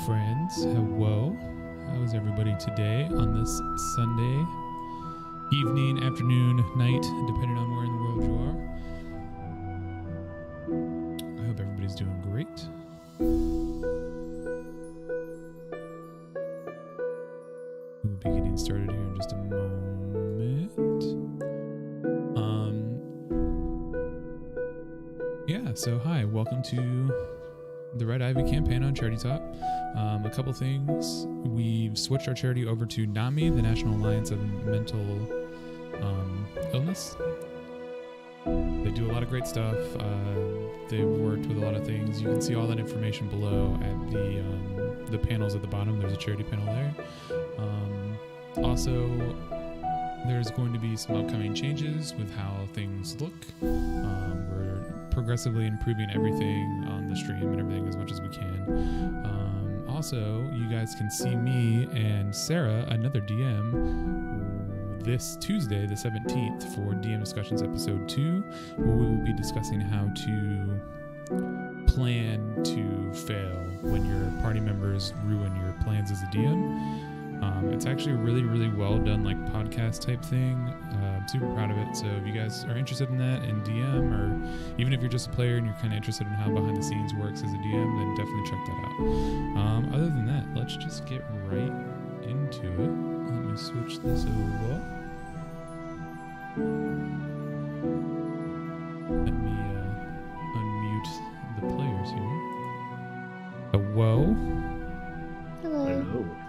friends. Hello. How is everybody today on this Sunday evening, afternoon, night, depending on where in the world you are? I hope everybody's doing great. We'll be getting started here in just a moment. So hi, welcome to the Red Ivy campaign on Charity Talk. A couple things. We've switched our charity over to NAMI, the National Alliance of Mental Illness. They do a lot of great stuff. They've worked with a lot of things. You can see all that information below at the panels at the bottom. There's a charity panel there. Also, there's going to be some upcoming changes with how things look. We're progressively improving everything on the stream and everything as much as we can. Also, you guys can see me and Sarah, another DM, this Tuesday, the 17th, for DM Discussions Episode 2, where we will be discussing how to plan to fail when your party members ruin your plans as a DM. It's actually a really, really well done, like, podcast type thing. I'm super proud of it. So if you guys are interested in that in DM, or even if you're just a player and you're kind of interested in how behind the scenes works as a DM, then definitely check that out. Other than that, let's just get right into it. Let me switch this over. Let me unmute the players here. Hello. Hello.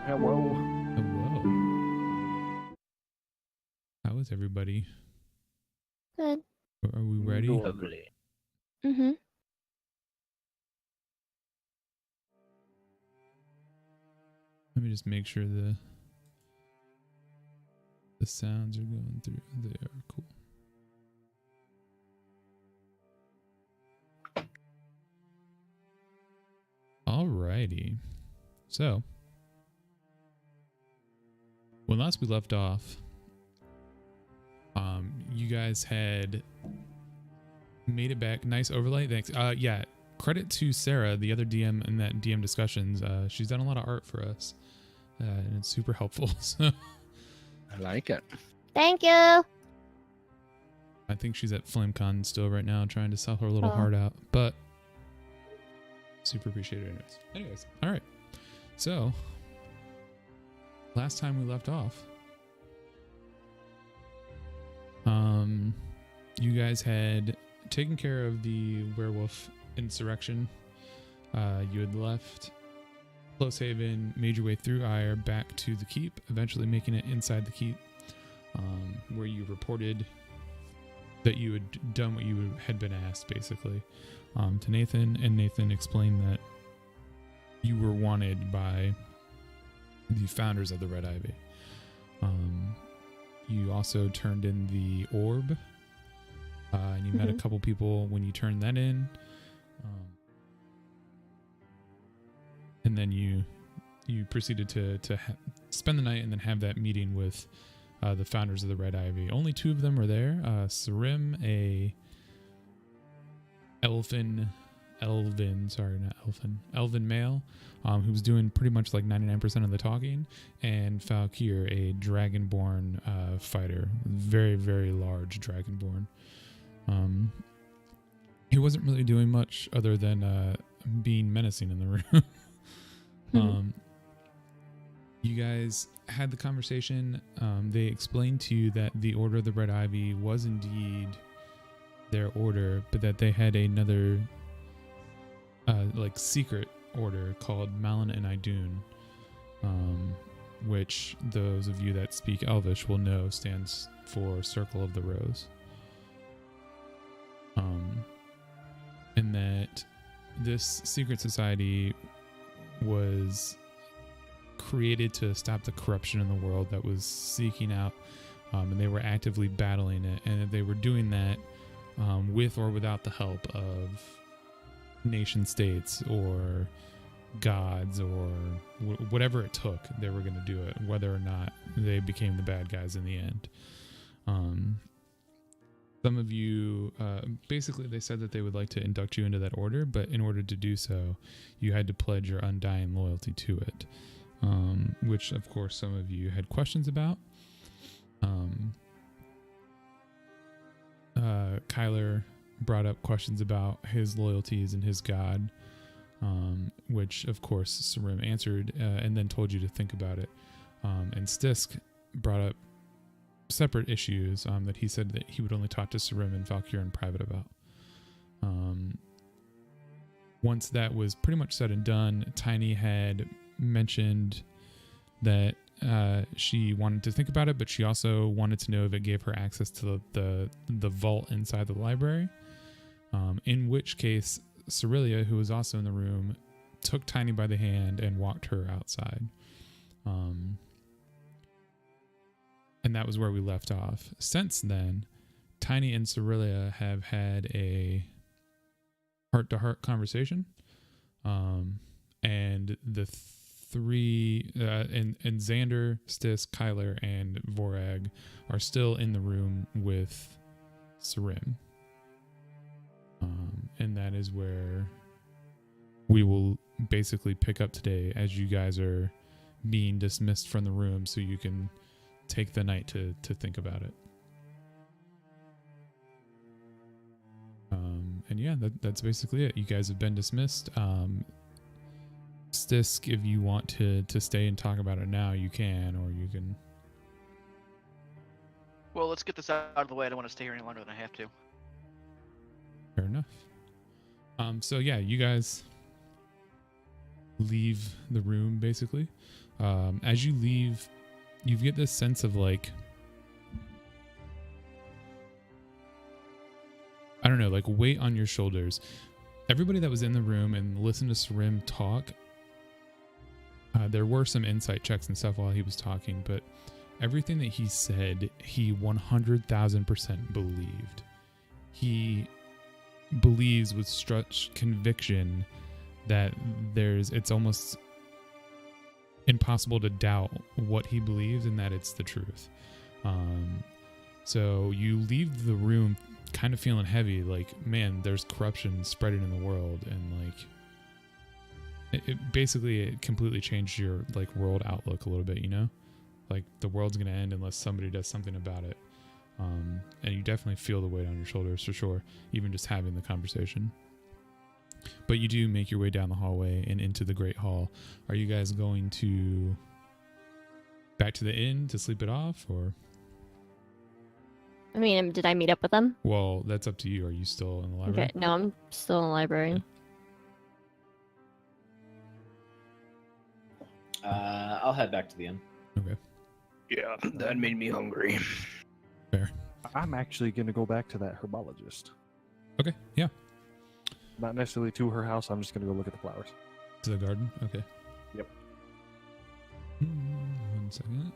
Hello. Hello. How is everybody? Good. Are we ready? Lovely. Mm-hmm. Let me just make sure the sounds are going through. They are cool. Alrighty. So, when last we left off, you guys had made it back. Nice overlay. Thanks. Yeah. Credit to Sarah, the other DM in that DM discussions. She's done a lot of art for us, and it's super helpful. So I like it. Thank you. I think she's at FlameCon still right now, trying to sell her little heart out. But super appreciate it. Anyways, all right. So last time we left off, you guys had taken care of the werewolf insurrection. You had left Close Haven, made your way through Ire back to the keep, eventually making it inside the keep, where you reported that you had done what you had been asked, basically, to Nathan, and Nathan explained that you were wanted by the founders of the Red Ivy. You also turned in the orb, and you met a couple people when you turned that in. And then you proceeded to spend the night and then have that meeting with the founders of the Red Ivy. Only two of them were there. Sarim, elven male, who was doing pretty much like 99% of the talking, and Falkir, a dragonborn fighter, very, very large dragonborn. He wasn't really doing much other than being menacing in the room. You guys had the conversation. They explained to you that the Order of the Red Ivy was indeed their order, but that they had another secret order called Malin and Idun, which those of you that speak Elvish will know stands for Circle of the Rose. And that this secret society was created to stop the corruption in the world that was seeking out, and they were actively battling it, and that they were doing that with or without the help of nation states or gods or whatever it took. They were going to do it, whether or not they became the bad guys in the end. some of you, basically they said that they would like to induct you into that order, but in order to do so, you had to pledge your undying loyalty to it, which of course some of you had questions about. Kyler brought up questions about his loyalties and his God, which of course Sarim answered, and then told you to think about it. And Stisk brought up separate issues that he said that he would only talk to Sarim and Valkyr in private about. Once that was pretty much said and done, Tiny had mentioned that she wanted to think about it, but she also wanted to know if it gave her access to the vault inside the library. In which case, Cerelia, who was also in the room, took Tiny by the hand and walked her outside. And that was where we left off. Since then, Tiny and Cerelia have had a heart-to-heart conversation. And the three, and Xander, Stisk, Kyler, and Vorag are still in the room with Sarim. And that is where we will basically pick up today, as you guys are being dismissed from the room so you can take the night to think about it. And yeah, that's basically it. You guys have been dismissed. Stisk, if you want to stay and talk about it now, you can, or you can... Well, let's get this out of the way. I don't want to stay here any longer than I have to. Fair enough. So yeah, you guys leave the room, basically. As you leave, you get this sense of like, I don't know, like weight on your shoulders. Everybody that was in the room and listened to Sarim talk, there were some insight checks and stuff while he was talking, but everything that he said, he 100,000% believed. He believes with such conviction that it's almost impossible to doubt what he believes and that it's the truth. So you leave the room kind of feeling heavy, like, man, there's corruption spreading in the world, and like it completely changed your like world outlook a little bit, you know? Like the world's gonna end unless somebody does something about it. And you definitely feel the weight on your shoulders for sure, even just having the conversation. But you do make your way down the hallway and into the Great Hall. Are you guys going to back to the inn to sleep it off, or? I mean, did I meet up with them? Well, that's up to you. Are you still in the library? Okay, no, I'm still in the library. I'll head back to the inn. Okay. Yeah, that made me hungry. Fair. I'm actually going to go back to that herbologist. Okay, yeah. Not necessarily to her house. I'm just going to go look at the flowers. To the garden? Okay. Yep. 1 second.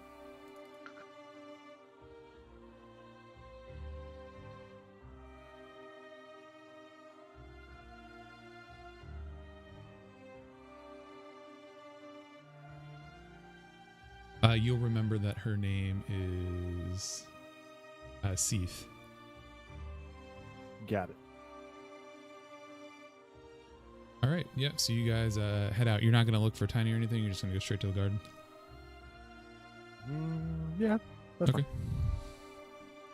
You'll remember that her name is Seath. Got it. All right, yeah, so you guys head out. You're not going to look for Tiny or anything? You're just going to go straight to the garden? Yeah, that's okay. fine.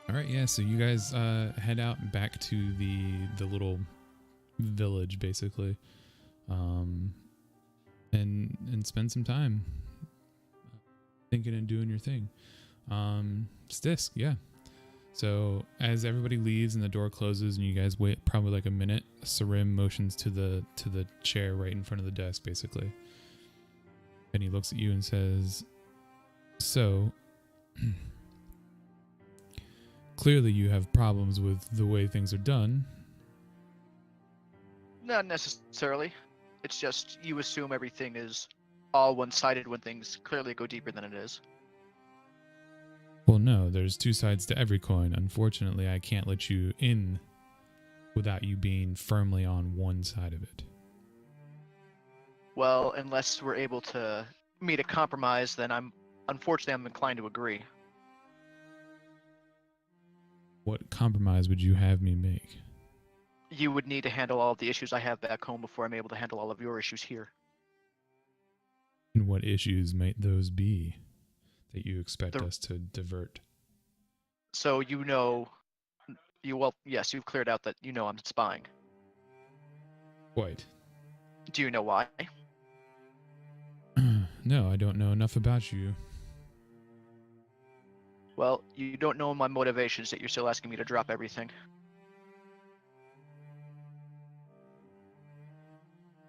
All right, yeah, so you guys head out back to the little village, basically, and spend some time thinking and doing your thing. Stisk, yeah. So as everybody leaves and the door closes and you guys wait probably like a minute, Sarim motions to the chair right in front of the desk, basically. And he looks at you and says, so clearly you have problems with the way things are done. Not necessarily. It's just you assume everything is all one-sided when things clearly go deeper than it is. Well, no, there's two sides to every coin. Unfortunately, I can't let you in without you being firmly on one side of it. Well, unless we're able to meet a compromise, then I'm inclined to agree. What compromise would you have me make? You would need to handle all of the issues I have back home before I'm able to handle all of your issues here. And what issues might those be that you expect The- us to divert? So yes, you've cleared out that you know I'm spying. Quite. Do you know why? No, I don't know enough about you. Well, you don't know my motivations, yet you're still asking me to drop everything.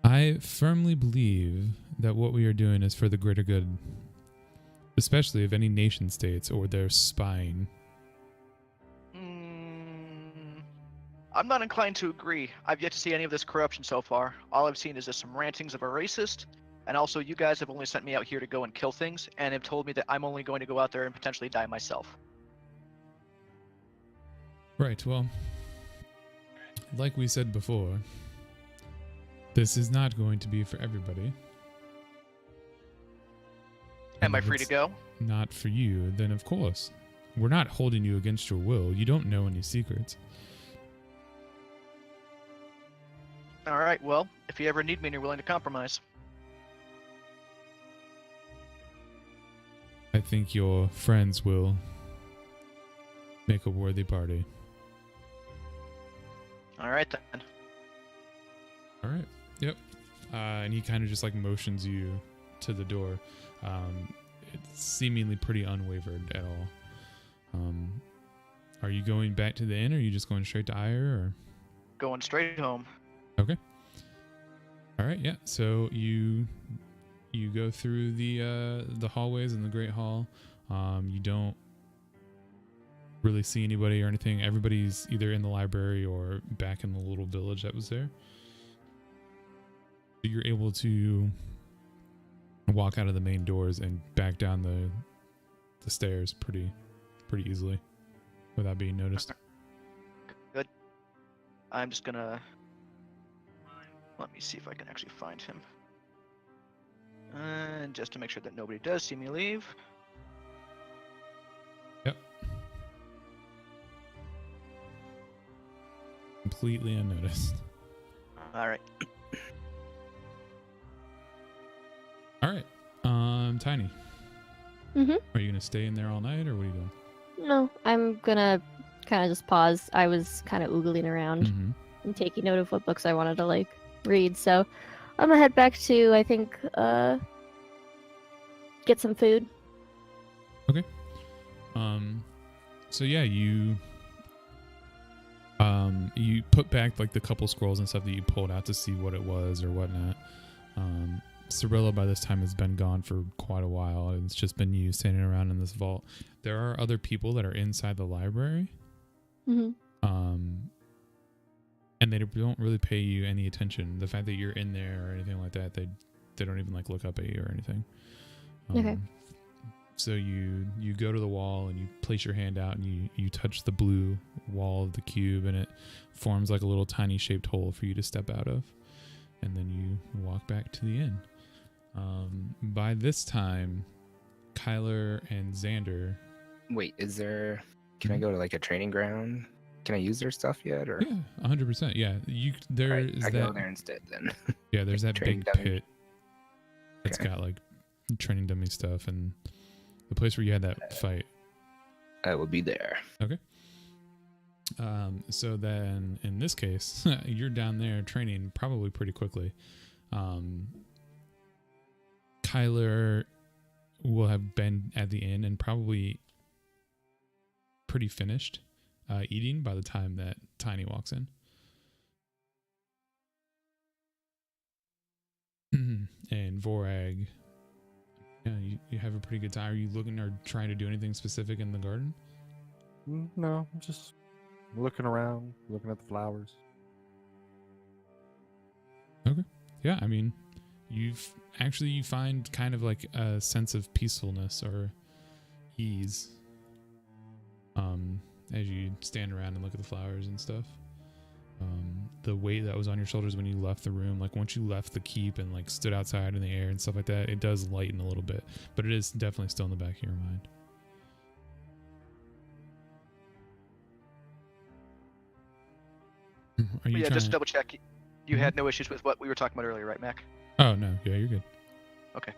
I firmly believe that what we are doing is for the greater good, especially of any nation states or their spying. I'm not inclined to agree. I've yet to see any of this corruption so far. All I've seen is just some rantings of a racist, and also you guys have only sent me out here to go and kill things, and have told me that I'm only going to go out there and potentially die myself. Right, well, like we said before, this is not going to be for everybody. Am And I if free to it's go? Not for you, then of course. We're not holding you against your will. You don't know any secrets. Alright, well, if you ever need me and you're willing to compromise. I think your friends will make a worthy party. Alright then. All right. Yep. And he kind of just like motions you to the door. It's seemingly pretty unwavered at all. Are you going back to the inn, or are you just going straight to Ire? Or Going straight home. okay. All right. Yeah. So you go through the hallways in the Great Hall. You don't really see anybody or anything. Everybody's either in the library or back in the little village that was there. You're able to walk out of the main doors and back down the stairs pretty easily without being noticed. Good. I'm just gonna... Let me see if I can actually find him. And just to make sure that nobody does see me leave. Yep. Completely unnoticed. Alright. All right. Tiny. Mhm. Are you gonna stay in there all night, or what are you doing? No, I'm gonna kind of just pause. I was kind of oogling around Mm-hmm. and taking note of what books I wanted to like read. So I'm gonna head back to get some food. So yeah, you put back like the couple scrolls and stuff that you pulled out to see what it was or whatnot. Cirilla by this time has been gone for quite a while, and it's just been you standing around in this vault. There are other people that are inside the library, Mhm. and they don't really pay you any attention. The fact that you're in there or anything like that, they don't even like look up at you or anything. Okay. So you go to the wall and you place your hand out and you touch the blue wall of the cube, and it forms like a little tiny shaped hole for you to step out of, and then you walk back to the inn. By this time, Kyler and Xander. Wait, can I go to like a training ground? Can I use their stuff yet? Or Yeah, 100%. Yeah, there Alright, is I that. go there instead then. Yeah, there's that training big dummy. pit that's Okay. got like training dummy stuff, and the place where you had that fight. I will be there. So then in this case, you're down there training probably pretty quickly. Kyler will have been at the inn and probably pretty finished eating by the time that Tiny walks in. And Vorag, yeah, you have a pretty good time. Are you looking or trying to do anything specific in the garden? No, I'm just looking around, looking at the flowers. Yeah, I mean, you find kind of like a sense of peacefulness or ease as you stand around and look at the flowers and stuff. The weight that was on your shoulders when you left the room, like once you left the keep and like stood outside in the air and stuff like that, it does lighten a little bit, but it is definitely still in the back of your mind. Are you yeah, trying just to to... double check. You had no issues with what we were talking about earlier, right, Mac? Oh, no. Yeah, you're good. Okay.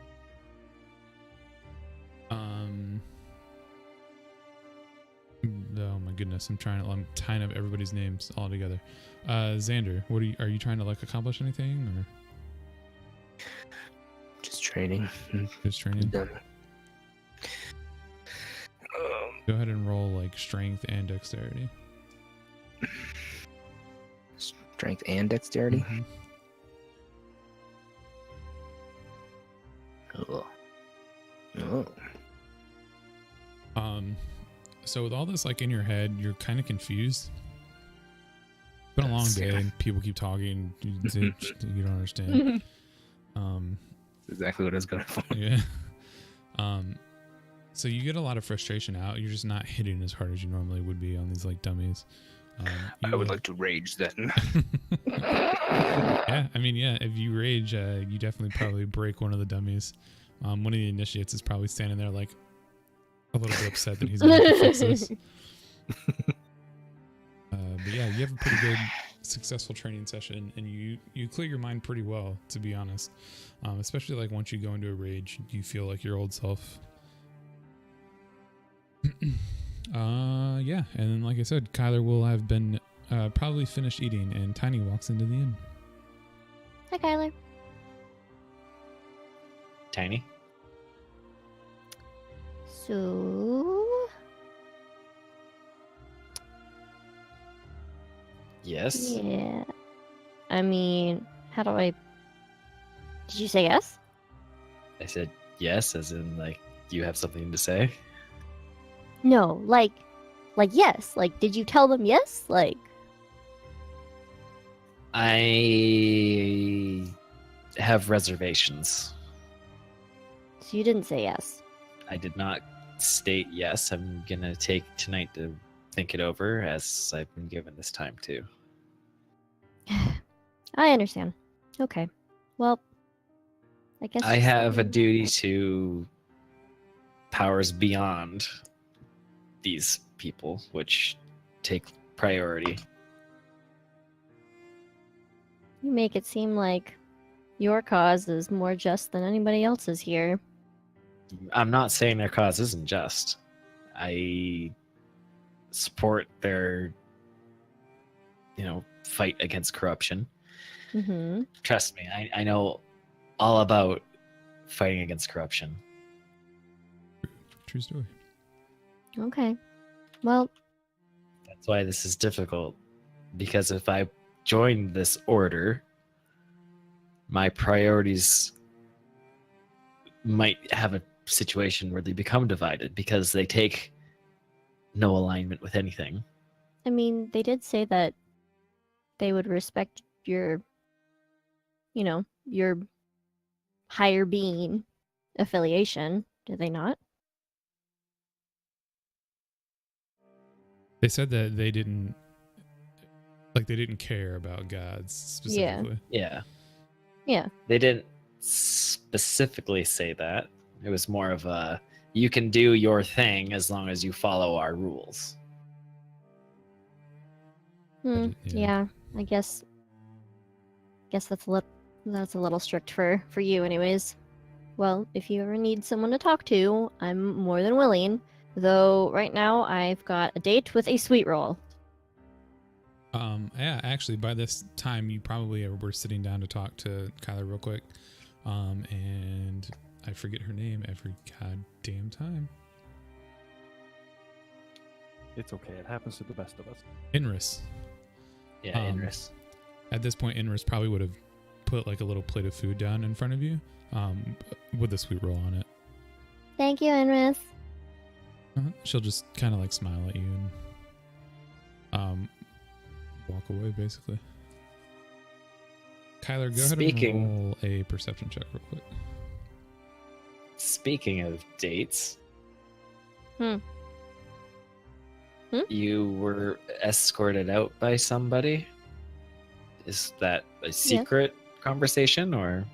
Oh my goodness, I'm tying up everybody's names all together. Xander, are you trying to like accomplish anything or Just training. just training? Done. Go ahead and roll like strength and dexterity. Strength and dexterity. Mhm. Oh. Oh. So with all this like in your head, you're kind of confused. It's been a long day and people keep talking. You don't understand. Exactly what I was going for. Yeah. So you get a lot of frustration out. You're just not hitting as hard as you normally would be on these like dummies. I would like to rage then. Yeah, I mean, yeah. If you rage, you definitely probably break one of the dummies. One of the initiates is probably standing there like a little bit upset that he's going to fix this. But yeah, you have a pretty good, successful training session, and you clear your mind pretty well, to be honest. Especially like once you go into a rage, you feel like your old self. Yeah, and then like I said, Kyler will have been probably finished eating, and Tiny walks into the inn. Hi, Kyler. Tiny? So, Yes? yeah. I mean, how do I... Did you say yes? I said yes, as in, like, do you have something to say? No, like yes. Like, did you tell them yes? Like, I have reservations. so you didn't say yes. I did not state yes. I'm gonna take tonight to think it over, as I've been given this time to. I understand. Okay. Well, I guess I just let have a me- duty to powers beyond these people, which take priority. You make it seem like your cause is more just than anybody else's here. I'm not saying their cause isn't just. I support their, fight against corruption. Mm-hmm. Trust me, I know all about fighting against corruption. True story. Okay. Well, That's why this is difficult. Because if I join this order, my priorities might have a situation where they become divided because they take no alignment with anything. I mean, they did say that they would respect your, your higher being affiliation. Did they not? They said that they didn't care about gods specifically. Yeah. Yeah. They didn't specifically say that. It was more of a, you can do your thing as long as you follow our rules. Hmm. Yeah. Yeah. I guess that's a little strict for you, anyways. Well, if you ever need someone to talk to, I'm more than willing. Though right now I've got a date with a sweet roll. Yeah, actually, by this time, you probably were sitting down to talk to Kyler real quick. And I forget her name every goddamn time. It's okay. It happens to the best of us. Inris. Yeah, Inris. At this point, Inris probably would have put like a little plate of food down in front of you, with a sweet roll on it. Thank you, Inris. She'll just kind of like smile at you and walk away, basically. Kyler, go ahead and roll a perception check real quick. Speaking of dates, Hmm? you were escorted out by somebody? Is that a secret conversation, or?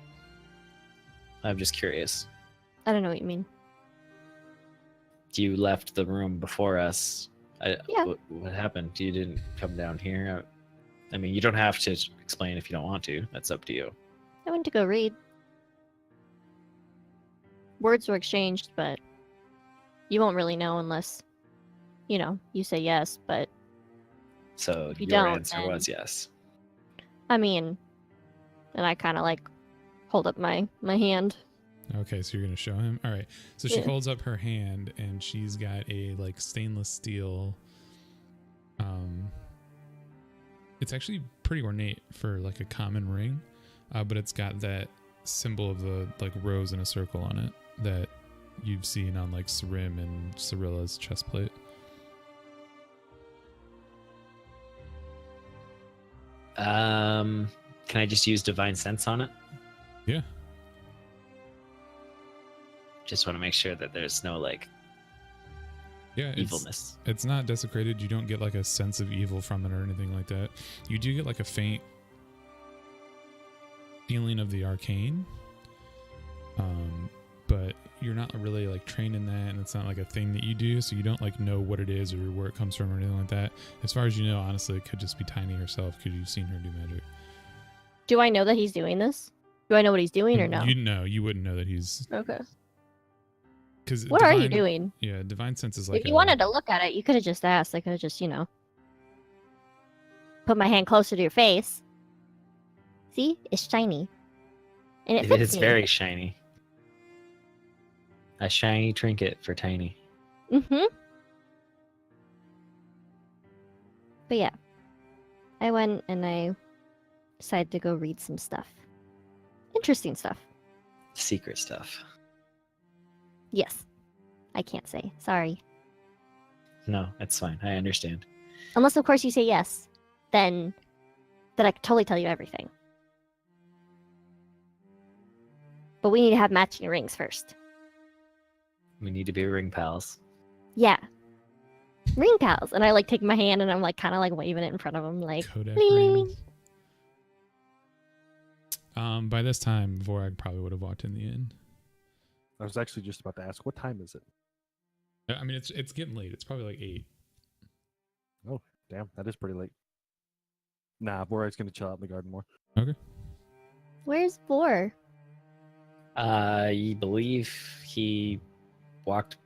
I'm just curious. I don't know what you mean. You left the room before us. Yeah. What happened? You didn't come down here? I mean, you don't have to explain if you don't want to. That's up to you. I went to go read. Words were exchanged, but you won't really know unless, you say yes. But So if you your don't, answer then- was yes. I mean, and I kind of like hold up my hand. Okay, so you're gonna show him. All right. So she Yeah. holds up her hand, and she's got a like stainless steel. It's actually pretty ornate for like a common ring, but it's got that symbol of the like rose in a circle on it that you've seen on like Sarim and Cyrilla's chest plate. Can I just use divine sense on it? Yeah. Just want to make sure that there's no like Yeah. evilness. It's not desecrated. You don't get like a sense of evil from it or anything like that. You do get like a faint feeling of the arcane. But you're not really like trained in that, and it's not like a thing that you do, so you don't like know what it is or where it comes from or anything like that. As far as you know, honestly, it could just be Tiny herself because you've seen her do magic. Do I know that he's doing this? Do I know what he's doing or no? You wouldn't know that he's Okay. because What are you doing? Yeah, divine sense is like If you wanted to look at it, you could have just asked. I could have just, put my hand closer to your face. See? It's shiny. And it It fits is me. very shiny. A shiny trinket for Tiny. Mm-hmm. But yeah. I went and I decided to go read some stuff. Interesting stuff. Secret stuff. Yes. I can't say. Sorry. No, that's fine. I understand. Unless, of course, you say yes. Then I could totally tell you everything. But we need to have matching rings first. We need to be ring pals. Yeah. Ring pals. And I like take my hand and I'm like kind of like waving it in front of him like Kodak ling, ling, ling. rings. By this time, Vorag probably would have walked in the inn. I was actually just about to ask, what time is it? I mean, it's getting late. It's probably like 8. Oh, damn, that is pretty late. Nah, Borag's gonna chill out in the garden more. Where's Vor? I believe he walked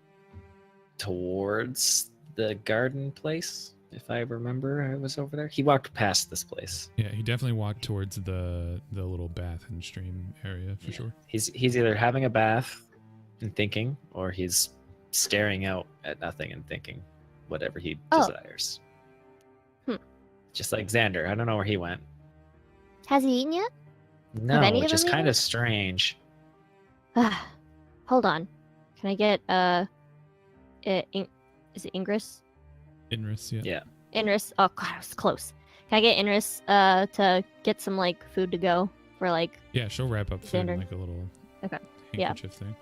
towards the garden place. If I remember, I was over there. He walked past this place. Yeah, he definitely walked towards the little bath and stream area for sure. He's either having a bath and thinking, or he's staring out at nothing and thinking whatever he desires. Just like Xander. I don't know where he went. Has he eaten yet? No, any of which is them kind eaten? of strange. Hold on. Can I get is it Ingress? Inris, yeah. Yeah. Inris. Oh god, I was close. Can I get Inris to get some like food to go for like Yeah, she'll wrap up food in Xander. like a little Okay, yeah. handkerchief thing.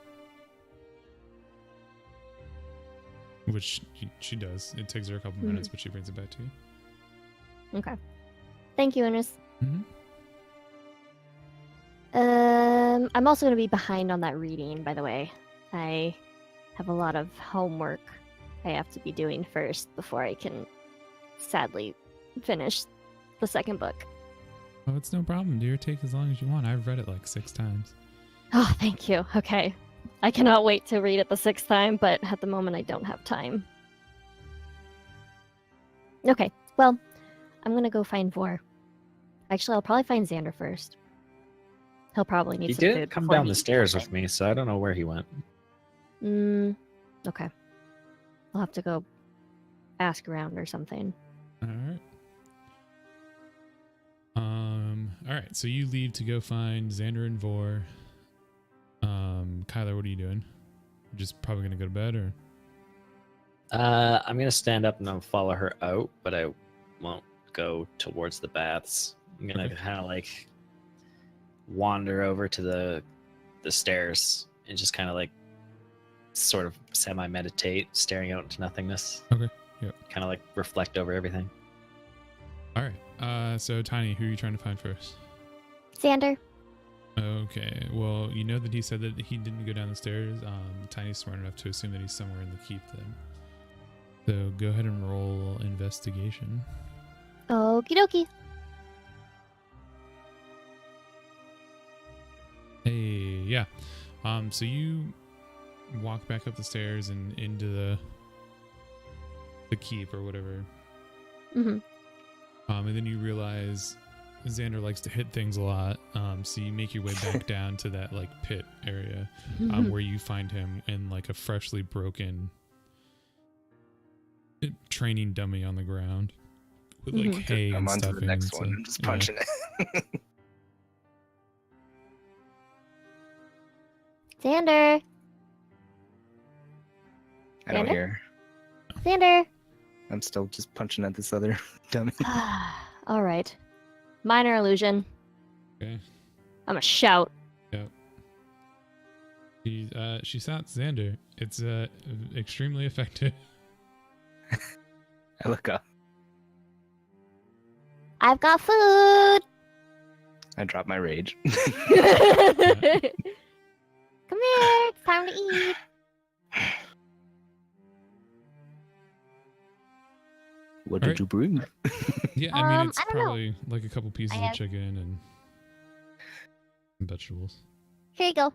Which she does. It takes her a couple minutes, but she brings it back to you. Okay. Thank you, Inris. Mm-hmm. I'm also gonna be behind on that reading, by the way. I have a lot of homework I have to be doing first before I can sadly finish the second book. Oh, it's no problem, dear. Take as long as you want. I've read it like 6 times. Oh, thank you. Okay. I cannot wait to read it the 6th time, but at the moment I don't have time. Okay, well, I'm gonna go find Vor. Actually, I'll probably find Xander first. He'll probably need He some food. didn't come before down he the eats stairs anything. with me, so I don't know where he went. Okay. I'll have to go ask around or something. All right. All right. So you leave to go find Xander and Vor. Kyler, what are you doing? You're just probably gonna go to bed, or? I'm gonna stand up and I'll follow her out, but I won't go towards the baths. I'm gonna Okay. kind of like wander over to the stairs and just kind of like sort of semi-meditate, staring out into nothingness. Okay, yep. Kind of like reflect over everything. All right. So Tiny, who are you trying to find first? Xander. Okay. Well, you know that he said that he didn't go down the stairs. Tiny's smart enough to assume that he's somewhere in the keep then. So go ahead and roll investigation. Okie dokie. Hey, yeah. So you walk back up the stairs and into the keep or whatever. Mm-hmm. And then you realize Xander likes to hit things a lot. So you make your way back down to that like pit area, where you find him in like a freshly broken training dummy on the ground with like hay I'm and on to stuff. the next one. I'm just punching it. Xander! I don't Xander? hear. Xander! I'm still just punching at this other dummy. All right. Minor illusion. Okay. I'm a shout. She shot Xander. It's extremely effective. I look up. I've got food! I drop my rage. Come here, it's time to eat. What Alright. did you bring? Yeah, I mean it's I don't know. probably like a couple pieces I of have- chicken and some vegetables. Here you go.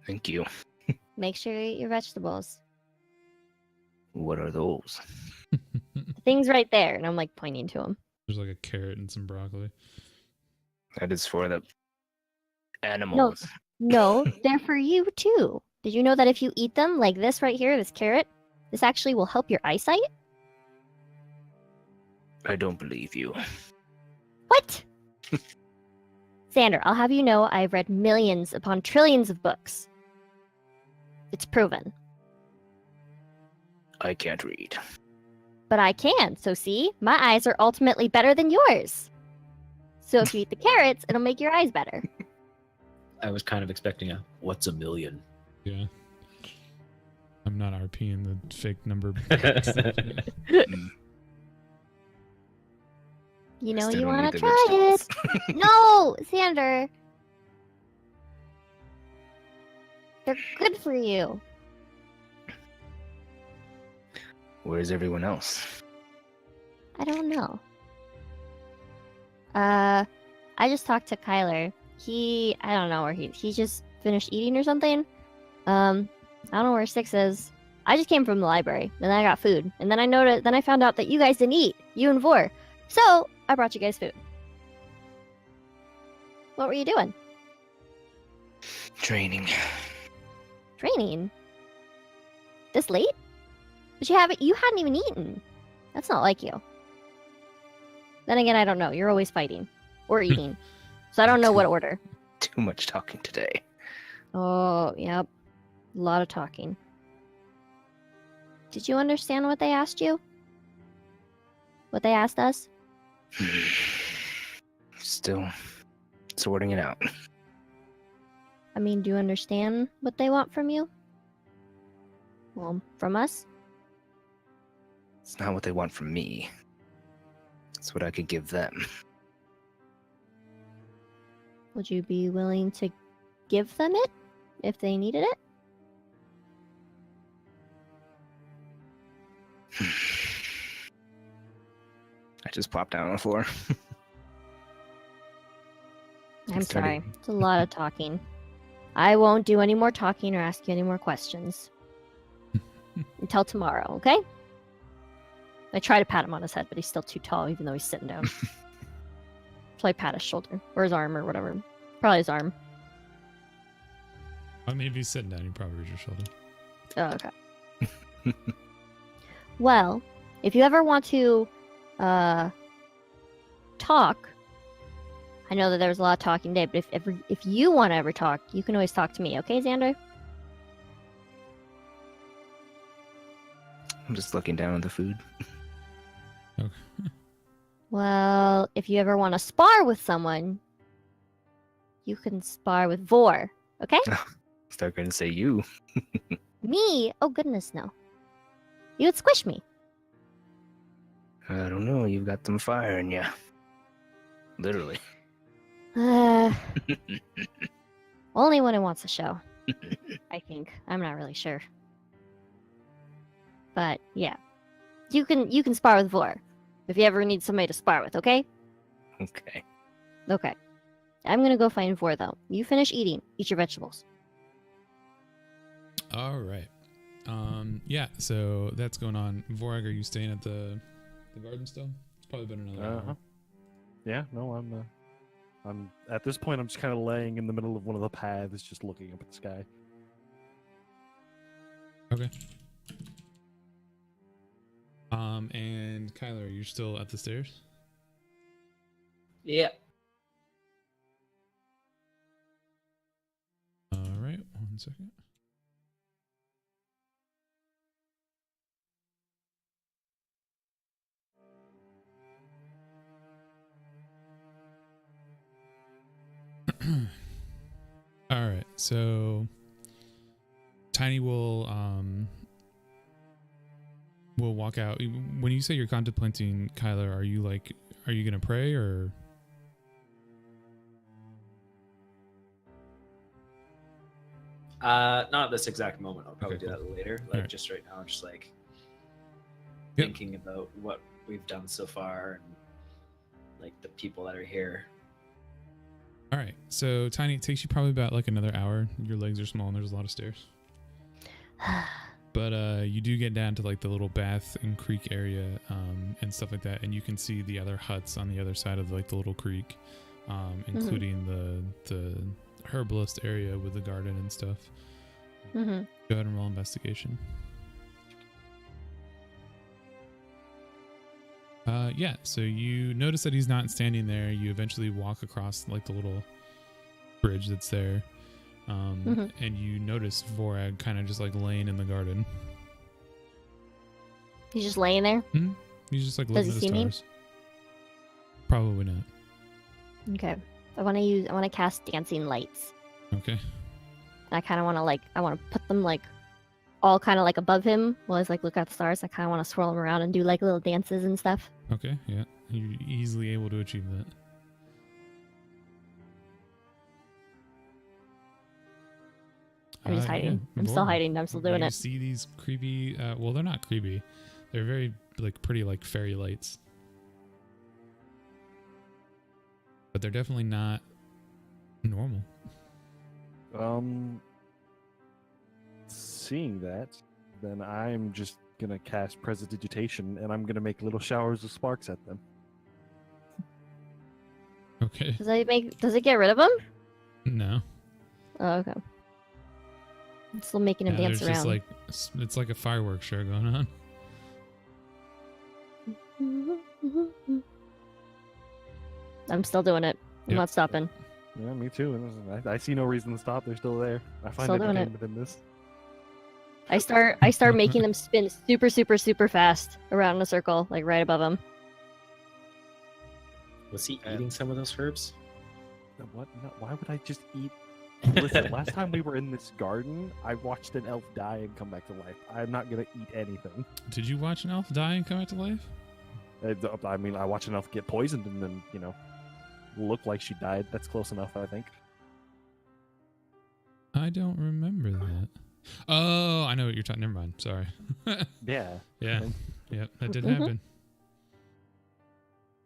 Thank you. Make sure you eat your vegetables. What are those? The thing's right there, and I'm like pointing to him. There's like a carrot and some broccoli. That is for the animals. No, they're for you too. Did you know that if you eat them like this right here, this carrot, this actually will help your eyesight? I don't believe you. What? Xander, I'll have you know I've read millions upon trillions of books. It's proven. I can't read. But I can, so see? My eyes are ultimately better than yours. So if you eat the carrots, it'll make your eyes better. I was kind of expecting a what's a million? Yeah. I'm not RPing the fake number. Mm, You know still you don't want need to the try it. vegetables. No, Xander. They're good for you. Where's everyone else? I don't know. I just talked to Kyler. I don't know where he just finished eating or something. I don't know where Six is. I just came from the library, and then I got food, and then I found out that you guys didn't eat, you and Vor. So I brought you guys food. What were you doing? Training. Training. This late? But you hadn't even eaten. That's not like you. Then again, I don't know. You're always fighting or eating, so I don't know what order. Too much talking today. Oh, yep. A lot of talking. Did you understand what they asked you? What they asked us? Still sorting it out. I mean, do you understand what they want from you? Well, from us? It's not what they want from me. It's what I could give them. Would you be willing to give them it if they needed it? I just plopped down on the floor. I'm Started- sorry. It's a lot of talking. I won't do any more talking or ask you any more questions. Until tomorrow, okay? I try to pat him on his head, but he's still too tall, even though he's sitting down. So I pat his shoulder, or his arm, or whatever. Probably his arm. I mean, if he's sitting down, you probably reach your shoulder. Oh, okay. Well, if you ever want to talk, I know that there was a lot of talking today, but if you want to ever talk, you can always talk to me, okay, Xander? I'm just looking down at the food. Well, if you ever want to spar with someone, you can spar with Vor, okay? Start going to say you. Me? Oh, goodness, no. You would squish me. I don't know. You've got some fire in you. Literally. Only when it wants a show. I think. I'm not really sure. But yeah. You can spar with Vor. If you ever need somebody to spar with, okay? Okay. Okay. I'm gonna go find Vor though. You finish eating. Eat your vegetables. All right. Yeah, so that's going on. Vorag, are you staying at the garden still? It's probably been another hour. Yeah, no, I'm at this point. I'm just kind of laying in the middle of one of the paths, just looking up at the sky. Okay. And Kyler, you're still at the stairs? Yeah. All right, 1 second. All right, so Tiny will walk out. When you say you're contemplating, Kyler, are you gonna pray or? Not at this exact moment. I'll probably Okay, do cool. that later. Alright. Just right now, I'm just Yep. thinking about what we've done so far and the people that are here. All right, so Tiny, it takes you probably about another hour. Your legs are small and there's a lot of stairs. But you do get down to the little bath and creek area and stuff like that, and you can see the other huts on the other side of the little creek, including the herbalist area with the garden and stuff. Mm-hmm. Go ahead and roll investigation. Yeah, so you notice that he's not standing there. You eventually walk across the little bridge that's there. And you notice Vorag kind of just laying in the garden. He's just laying there. He's just looking Does he at the see me? stars. Probably not. Okay. I want to cast dancing lights. Okay. And I kind of want to I want to put them all kind of above him while he's look at the stars. I kind of want to swirl him around and do little dances and stuff. Okay, yeah. You're easily able to achieve that. I'm just hiding. Yeah, I'm still Vorag, hiding. I'm still doing you it. see these creepy, well, they're not creepy. They're very pretty fairy lights. But they're definitely not normal. Seeing that, then I'm just gonna cast Prestidigitation, and I'm gonna make little showers of sparks at them. Okay. Does it get rid of him? No. Oh, okay. I'm still making him Yeah, dance there's around. just it's like a fireworks show going on. I'm still doing it. I'm Yep. not stopping. Yeah, me too. And I see no reason to stop. They're still there. I find Still doing it. entertainment in this. I start making them spin super, super, super fast around in a circle, right above him. Was he eating some of those herbs? What? No, why would I just eat? Listen, last time we were in this garden, I watched an elf die and come back to life. I'm not gonna eat anything. Did you watch an elf die and come back to life? I mean, I watched an elf get poisoned and then, look like she died. That's close enough, I think. I don't remember that. Oh, I know what you're talking. Never mind. Sorry. Yeah. Yeah. Yep, that did Mhm. happen.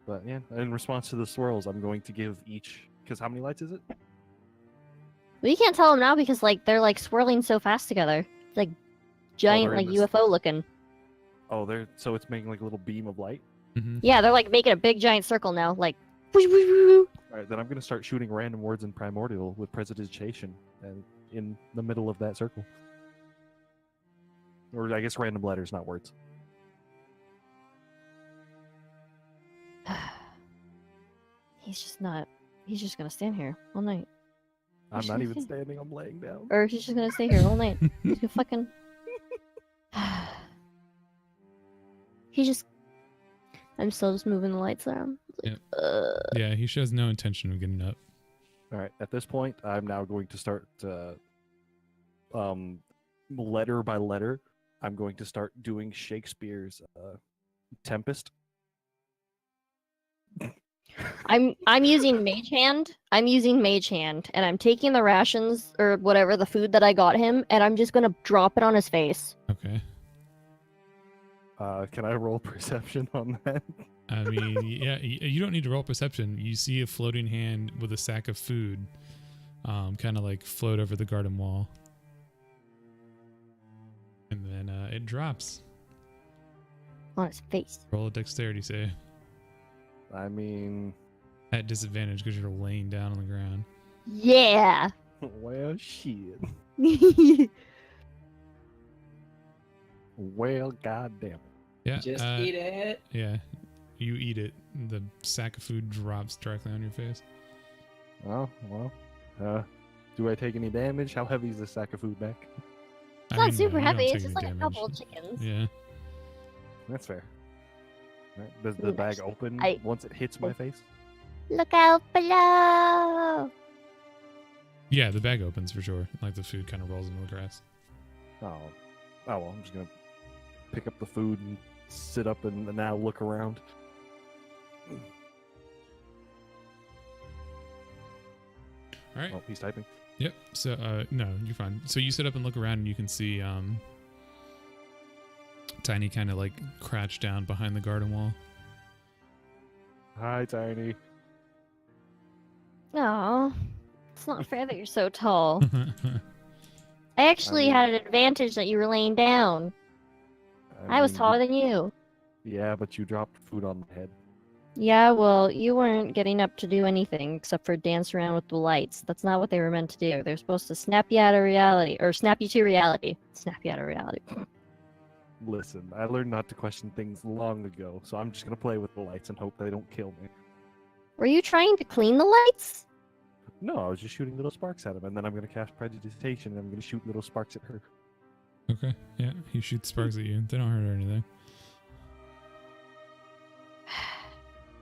But yeah, in response to the swirls, I'm going to give each. Because how many lights is it? Well, you can't tell them now because they're swirling so fast together. It's giant they're in this- UFO looking. Oh, so it's making a little beam of light. Mm-hmm. Yeah, they're making a big giant circle now. All right, then I'm gonna start shooting random words in Primordial with Prestidigitation, and in the middle of that circle. Or I guess random letters, not words. He's just gonna stand here all night. I'm not even standing. I'm laying down. Or he's just gonna stay here all night. He's gonna fucking. He just. I'm still just moving the lights around. Yep. Yeah, he shows no intention of getting up. All right. At this point, I'm now going to start, letter by letter. I'm going to start doing Shakespeare's Tempest. I'm using Mage Hand. And I'm taking the rations or whatever the food that I got him, and I'm just gonna drop it on his face. Okay. Can I roll perception on that? I mean, yeah, you don't need to roll perception. You see a floating hand with a sack of food, kind of like float over the garden wall, and then it drops. On his face. Roll a dexterity save I mean, at disadvantage because you're laying down on the ground. Yeah. well, shit. Well, goddamn it. Yeah, Just eat it. yeah. You eat it. The sack of food drops directly on your face. Well, do I take any damage? How heavy is this sack of food back? It's not super you don't heavy. take It's just any like a damage. couple of chickens. Yeah. That's fair. Right. Does the Ooh, bag actually, open I- once it hits my face? Look out below. Yeah, the bag opens for sure. Like the food kind of rolls into the grass. Oh, well, I'm just gonna pick up the food and sit up and now look around. All right. Oh, he's typing. Yep. So, no, you're fine. So you sit up and look around, and you can see Tiny kind of like crouched down behind the garden wall. Hi, Tiny. Oh, it's not fair that you're so tall. I actually mean- had an advantage that you were laying down. I was mean, taller than you. Yeah, but you dropped food on my head. Yeah, well, you weren't getting up to do anything except for dance around with the lights. That's not what they were meant to do. They're supposed to snap you out of reality, or snap you to reality. Snap you out of reality. Listen, I learned not to question things long ago, so I'm just gonna play with the lights and hope they don't kill me. Were you trying to clean the lights? No, I was just shooting little sparks at him, and then I'm gonna cast prestidigitation, and I'm gonna shoot little sparks at her. Okay. Yeah. He shoots sparks at you. They don't hurt or anything.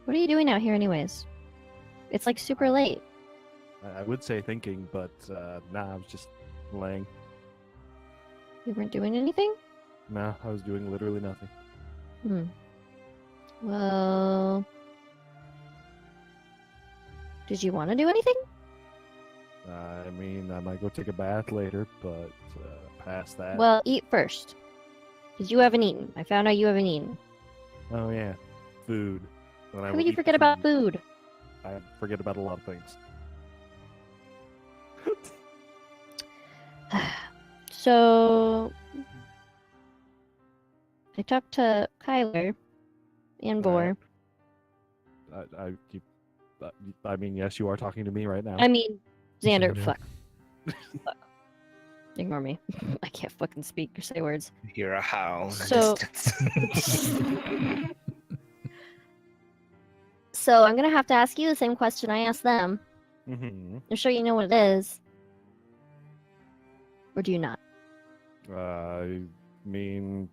What are you doing out here, anyways? It's like super late. I would say thinking, but nah, I was just laying. You weren't doing anything? Nah, I was doing literally nothing. Hmm. Well, did you want to do anything? I mean, I might go take a bath later, but past that. Well, eat first. Because you haven't eaten. I found out you haven't eaten. Oh yeah, food. Then I How will could you eat forget about food? I forget about a lot of things. So, I talked to Kyler and Vor. I mean, yes, you are talking to me right now. I mean, Xander, Xander. fuck. Fuck. Ignore me. I can't fucking speak or say words. Hear a howl in the So- distance. So, I'm gonna have to ask you the same question I asked them. Mm-hmm. I'm sure you know what it is. Or do you not? I mean,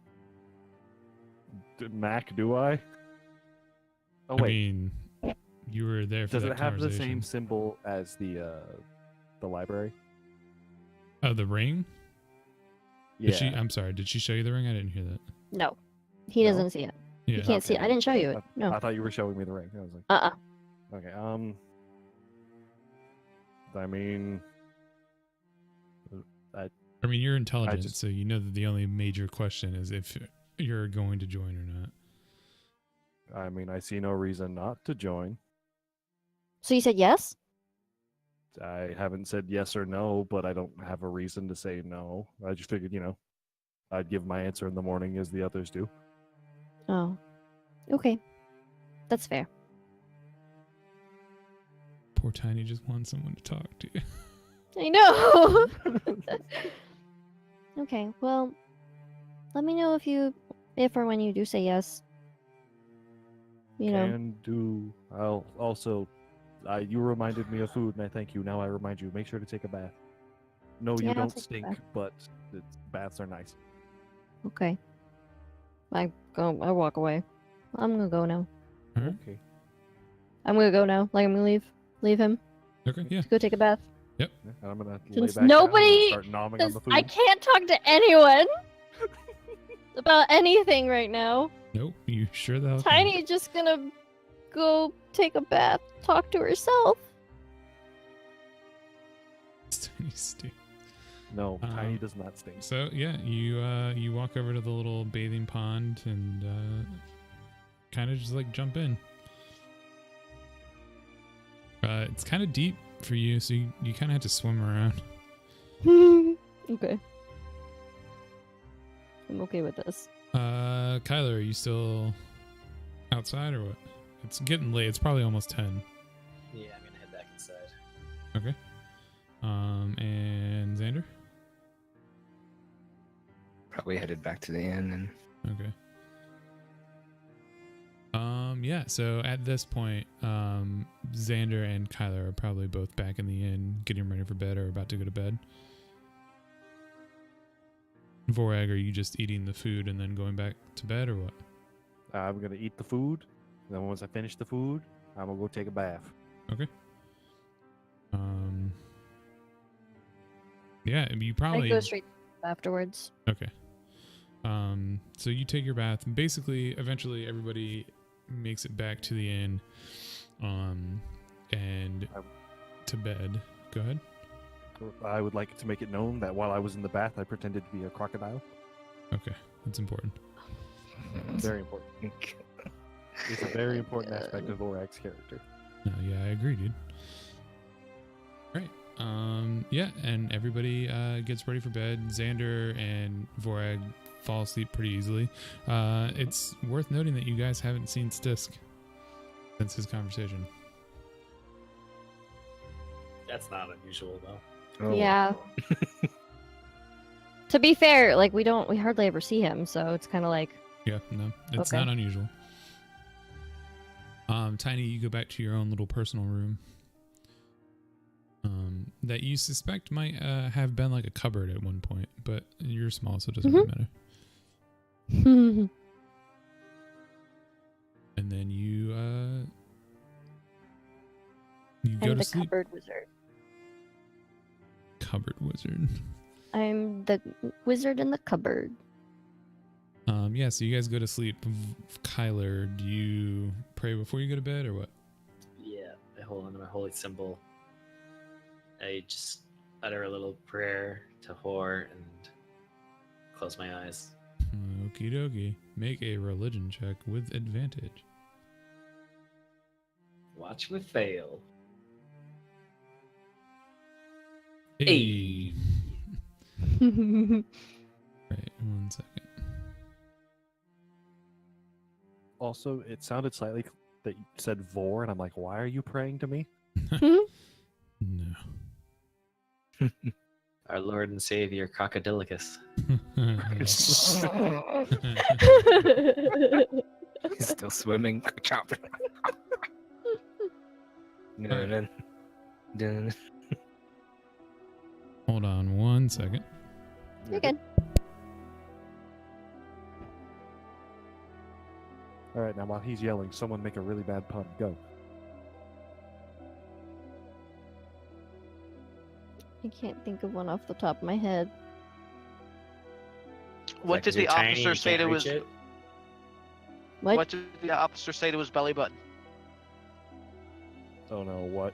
Mac, do I? Oh I wait, mean, you were there for does that it have the conversation. same symbol as the library? Oh, the ring? Yeah. Did she, I'm sorry. Did she show you the ring? I didn't hear that. No. He No? doesn't see it. Yeah. You can't see it. I Okay. didn't show you it. I No. thought you were showing me the ring. I was like, okay. I mean, I mean, you're intelligent, just- so you know that the only major question is if you're going to join or not. I see no reason not to join. So you said yes? I haven't said yes or no, but I don't have a reason to say no. I just figured, I'd give my answer in the morning as the others do. Oh. Okay. That's fair. Poor Tiny just wants someone to talk to. I know. Okay, well, let me know if or when you do say yes. You know, Can do. I'll also. You reminded me of food, and I thank you. Now I remind you. Make sure to take a bath. No, Yeah, you I'll don't take a stink, bath. but baths are nice. okay. I walk away. I'm gonna go now. Alright. Okay. I'm gonna go now. Like I'm gonna leave him Okay, yeah. to go take a bath. Yeah, and I'm gonna lay Since back nobody- down and start nomming on the food. I can't talk to anyone about anything right now. Nope. You sure the hell can. Tiny just gonna go take a bath, talk to herself. Tiny Stu. No, Tiny Um, does not stink. So yeah, you walk over to the little bathing pond and kind of just like jump in. It's kind of deep for you, so you kind of have to swim around. Okay. I'm okay with this. Kyler, are you still outside or what? It's getting late. It's probably almost 10. Yeah, I'm gonna head back inside. Okay. And Xander? Probably headed back to the inn and Okay. Yeah, so at this point, Xander and Kyler are probably both back in the inn, getting ready for bed or about to go to bed. Vorag, are you just eating the food and then going back to bed or what? I'm gonna eat the food. Then once I finish the food, I'm gonna go take a bath. Okay. Yeah, you I probably go straight afterwards. Okay. So you take your bath, and basically, eventually, everybody makes it back to the inn, and to bed. Go ahead. I would like to make it known that while I was in the bath, I pretended to be a crocodile. Okay, that's important. Very important. It's a very important aspect of Vorag's character. No, yeah, I agree, dude. Right. Yeah, and everybody gets ready for bed. Xander and Vorag fall asleep pretty easily. It's worth noting that you guys haven't seen Stisk since his conversation. That's not unusual though. oh, Yeah. To be fair, like we hardly ever see him, so it's kind of like Yeah, no, it's Okay. not unusual. Tiny, you go back to your own little personal room. That you suspect might have been like a cupboard at one point, but you're small, so it doesn't really matter. And then you go I'm to the sleep. cupboard wizard. Cupboard wizard. I'm the wizard in the cupboard. Yeah, so you guys go to sleep. Kyler, do you pray before you go to bed or what? Yeah, I hold on to my holy symbol. I just utter a little prayer to Hor and close my eyes. Okie dokie. Make a religion check with advantage. Watch me fail. Hey. Right, 1 second. Also, it sounded slightly that you said Vor, and I'm like, why are you praying to me? No. Our Lord and Savior, Crocodilicus. he's still swimming. Chop. Dun, dun. Hold on 1 second. You're good. All right, now while he's yelling, someone make a really bad pun. Go. I can't think of one off the top of my head. What did the officer say to his? What? What did the officer say to his belly button? Don't know what.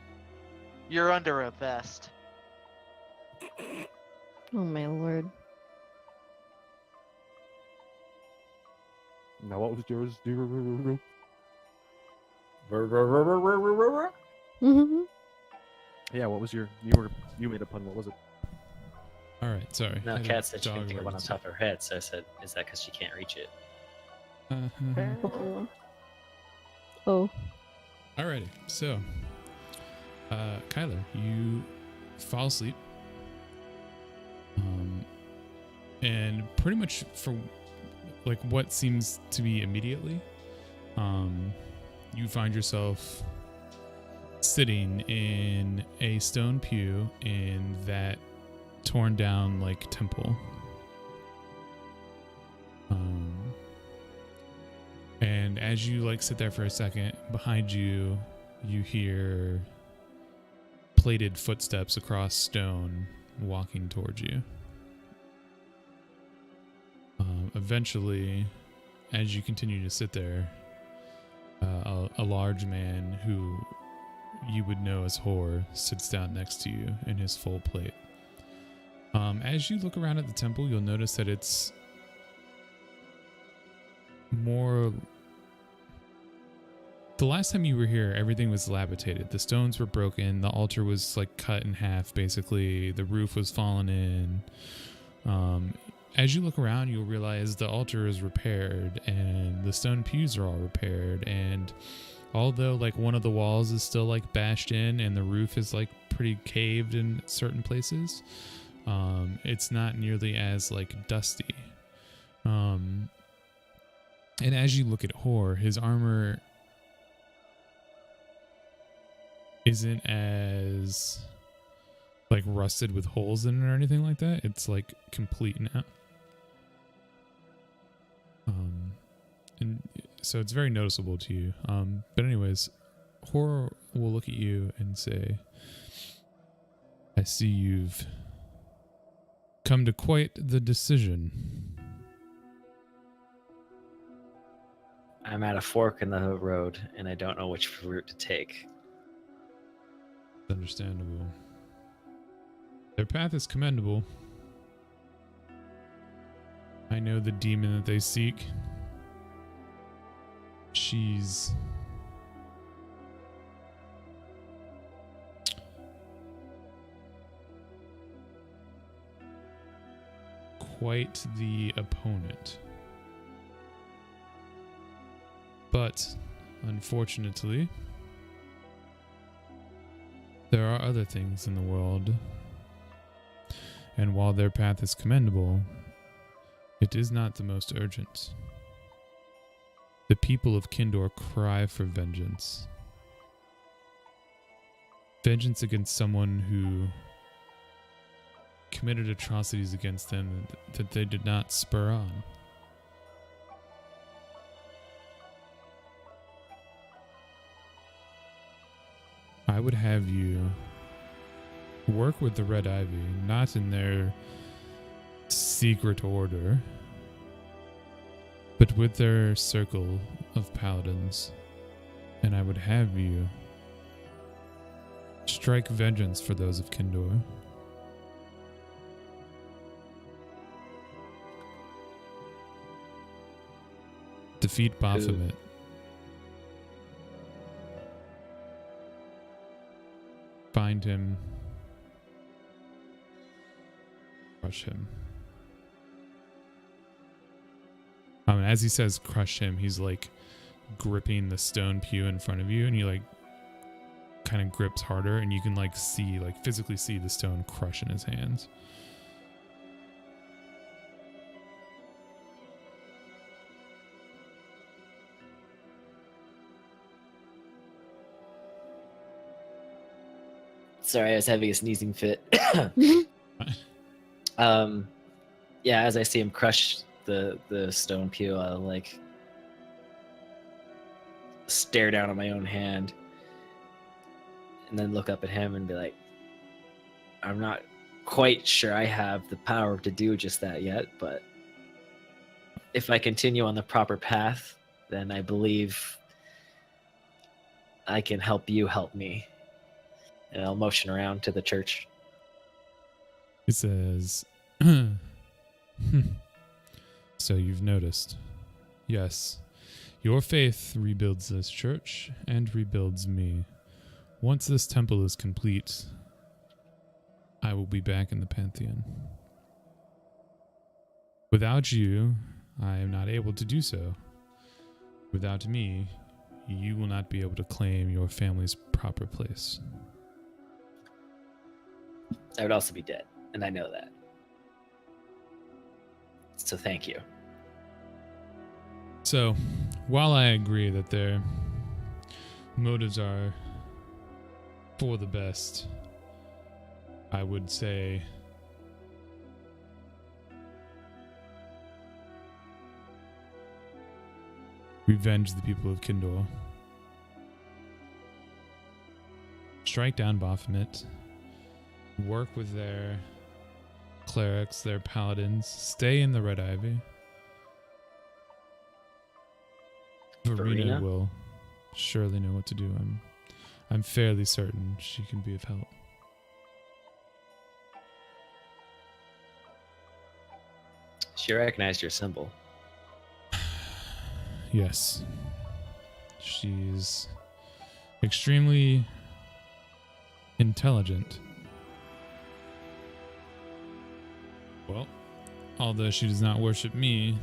You're under a vest. Oh my lord. Now what was yours? Yeah, what was your? You made a pun. What was it? All right, sorry. No, I had a Kat said she dog can think of one on emergency. top of her head, so I said, is that because she can't reach it? Oh. Alrighty, so Kyler, you fall asleep, and pretty much for like what seems to be immediately, you find yourself sitting in a stone pew in that torn down like temple. And as you like sit there for a second, behind you, you hear plated footsteps across stone walking towards you. Eventually, as you continue to sit there, a large man who you would know as Hor sits down next to you in his full plate. As you look around at the temple, you'll notice that it's more The last time you were here, everything was dilapidated. The stones were broken. The altar was like cut in half, basically. The roof was fallen in. As you look around, you'll realize the altar is repaired and the stone pews are all repaired. And although like one of the walls is still like bashed in and the roof is like pretty caved in certain places, it's not nearly as like dusty. And as you look at Hor, his armor isn't as like rusted with holes in it or anything like that. It's like complete now. And so it's very noticeable to you. But anyways, Hor will look at you and say, I see you've come to quite the decision. I'm at a fork in the road, and I don't know which route to take. Understandable. Their path is commendable. I know the demon that they seek. She's quite the opponent. But unfortunately, there are other things in the world, and while their path is commendable, it is not the most urgent. The people of Kindor cry for vengeance. Vengeance against someone who committed atrocities against them that they did not spur on. I would have you work with the Red Ivy, not in their secret order, but with their circle of paladins, and I would have you strike vengeance for those of Kindor. Defeat Baphomet. Find him. Crush him. As he says crush him, he's like gripping the stone pew in front of you, and he like kind of grips harder, and you can like see, like physically see the stone crush in his hands. Sorry, I was having a sneezing fit. Yeah, as I see him crush the stone pew, I'll like stare down at my own hand and then look up at him and be like, I'm not quite sure I have the power to do just that yet, but if I continue on the proper path, then I believe I can help you help me. And I'll motion around to the church. He says, so you've noticed. Yes, your faith rebuilds this church and rebuilds me. Once this temple is complete, I will be back in the Pantheon. Without you, I am not able to do so. Without me, you will not be able to claim your family's proper place. I would also be dead, and I know that. So thank you. So, while I agree that their motives are for the best, I would say revenge the people of Kindor. Strike down Baphomet. Work with their clerics, their paladins. Stay in the Red Ivy. Verena will surely know what to do. I'm fairly certain she can be of help. She recognized your symbol. Yes. She's extremely intelligent. Well, although she does not worship me,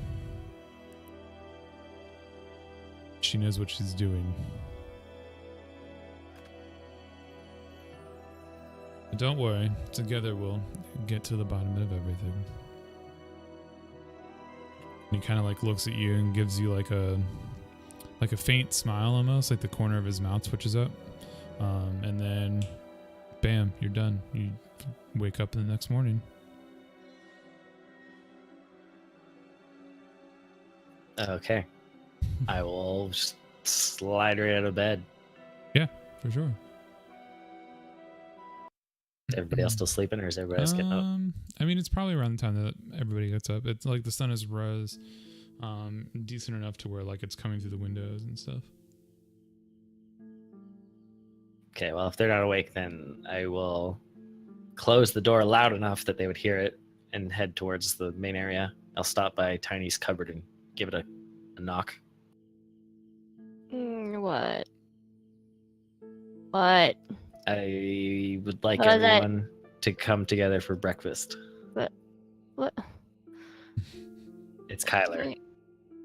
she knows what she's doing. But don't worry, together we'll get to the bottom of everything. He kind of like looks at you and gives you like a faint smile, almost like the corner of his mouth twitches up, and then bam, you're done. You wake up the next morning. Okay. I will just slide right out of bed. Yeah, for sure. Is everybody else still sleeping, or is everybody else getting up? I mean, it's probably around the time that everybody gets up. It's like the sun is rose, decent enough to where like it's coming through the windows and stuff. Okay, well, if they're not awake, then I will close the door loud enough that they would hear it and head towards the main area. I'll stop by Tiny's cupboard and give it a knock. What? What? I would like What is it? everyone to come together for breakfast. What? It's Kyler.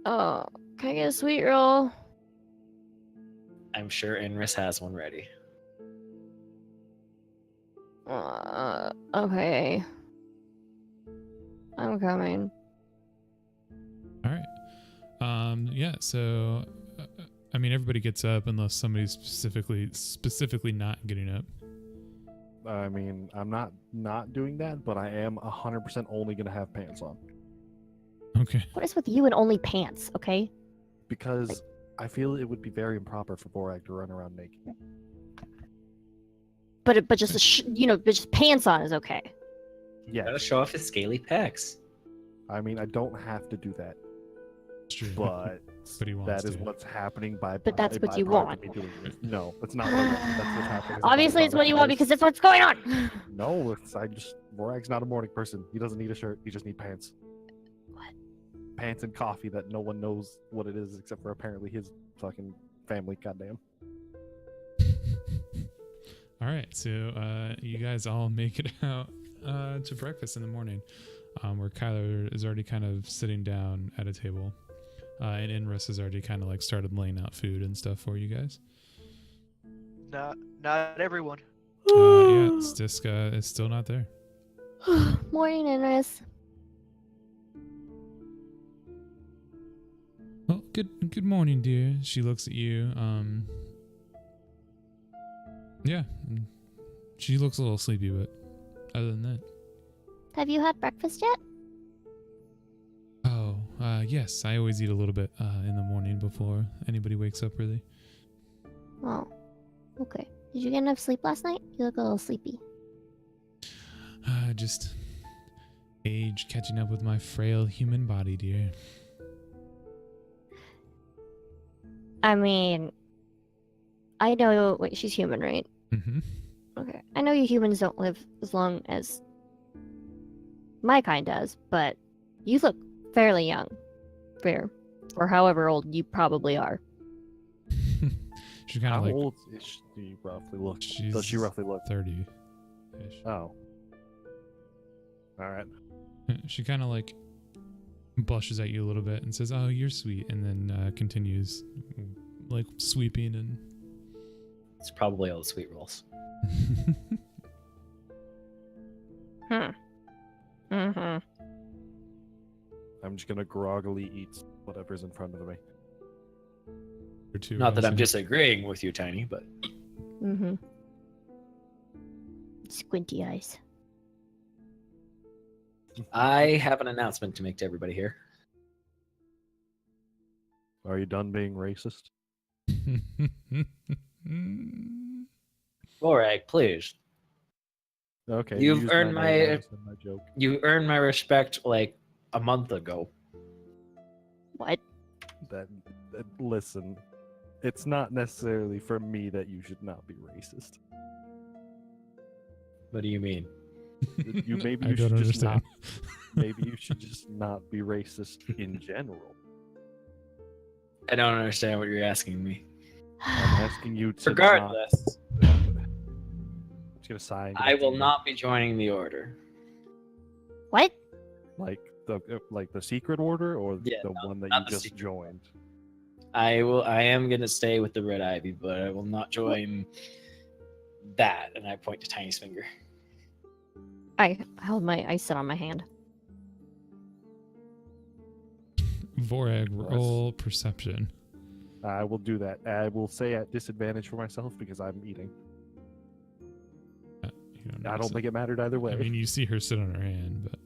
Oh, can I get a sweet roll? I'm sure Inris has one ready. Okay. I'm coming. All right. Yeah. So, I mean, everybody gets up unless somebody's specifically not getting up. I mean, I'm not doing that, but I am 100% only gonna have pants on Okay. What is with you and only pants, okay? because I feel it would be very improper for Borak to run around naked. But just but just pants on is okay. Yeah, Gotta show off his scaly pecs. I mean, I don't have to do that, It's true. but But he wants that is to. what's happening by. But that's by what you byproduct want. of me doing it. No, it's not. What I want. That's what's happening. as a Obviously, it's what byproduct you want because- because that's what's going on. No, Borak's not a morning person. He doesn't need a shirt. He just needs pants. What? Pants and coffee that no one knows what it is except for apparently his fucking family. Goddamn. All right. So, you guys all make it out to breakfast in the morning, where Kyler is already kind of sitting down at a table, and Inris has already kind of like started laying out food and stuff for you guys. Not everyone. Yeah, Stiska is still not there. Morning, Inris. Well, good morning, dear. She looks at you. Yeah, she looks a little sleepy, but other than that, Have you had breakfast yet? oh, yes, I always eat a little bit in the morning before anybody wakes up. Really. Oh, okay. Did you get enough sleep last night? You look a little sleepy. Just age catching up with my frail human body, dear. I mean, I know. Wait, she's human, right? Mm-hmm. Okay. I know you humans don't live as long as my kind does, but you look fairly young. For however old you probably are. She's kind How of like old is she roughly look? she's Does she roughly look? 30-ish. Oh. All right. She kind of like blushes at you a little bit and says, "Oh, you're sweet," and then continues like sweeping and. It's probably all the sweet rolls. Mm-hmm. I'm just gonna groggily eat whatever's in front of me. Or two, Not that I'm also. disagreeing with you, Tiny, but Mm-hmm. Squinty eyes. I have an announcement to make to everybody here. Are you done being racist? Borag, please. Okay. You've used earned my my- name, I just said my joke. You earned my respect like a month ago. What? That listen, it's not necessarily for me that you should not be racist. What do you mean? You maybe I you don't should just understand. Maybe you should just not be racist in general. I don't understand what you're asking me. I'm asking you to Regardless, not. Just gonna sigh. and go I back to will eating. not be joining the order. What? Like the secret order or Yeah, the one that not you the just secret joined. I am gonna stay with the Red Ivy, but I will not join that. And I point to Tiny's finger. I sit on my hand. Vorag, roll perception. I will do that. I will say at disadvantage for myself because I'm eating. You I notice don't think it mattered either way. I mean, you see her sit on her hand, but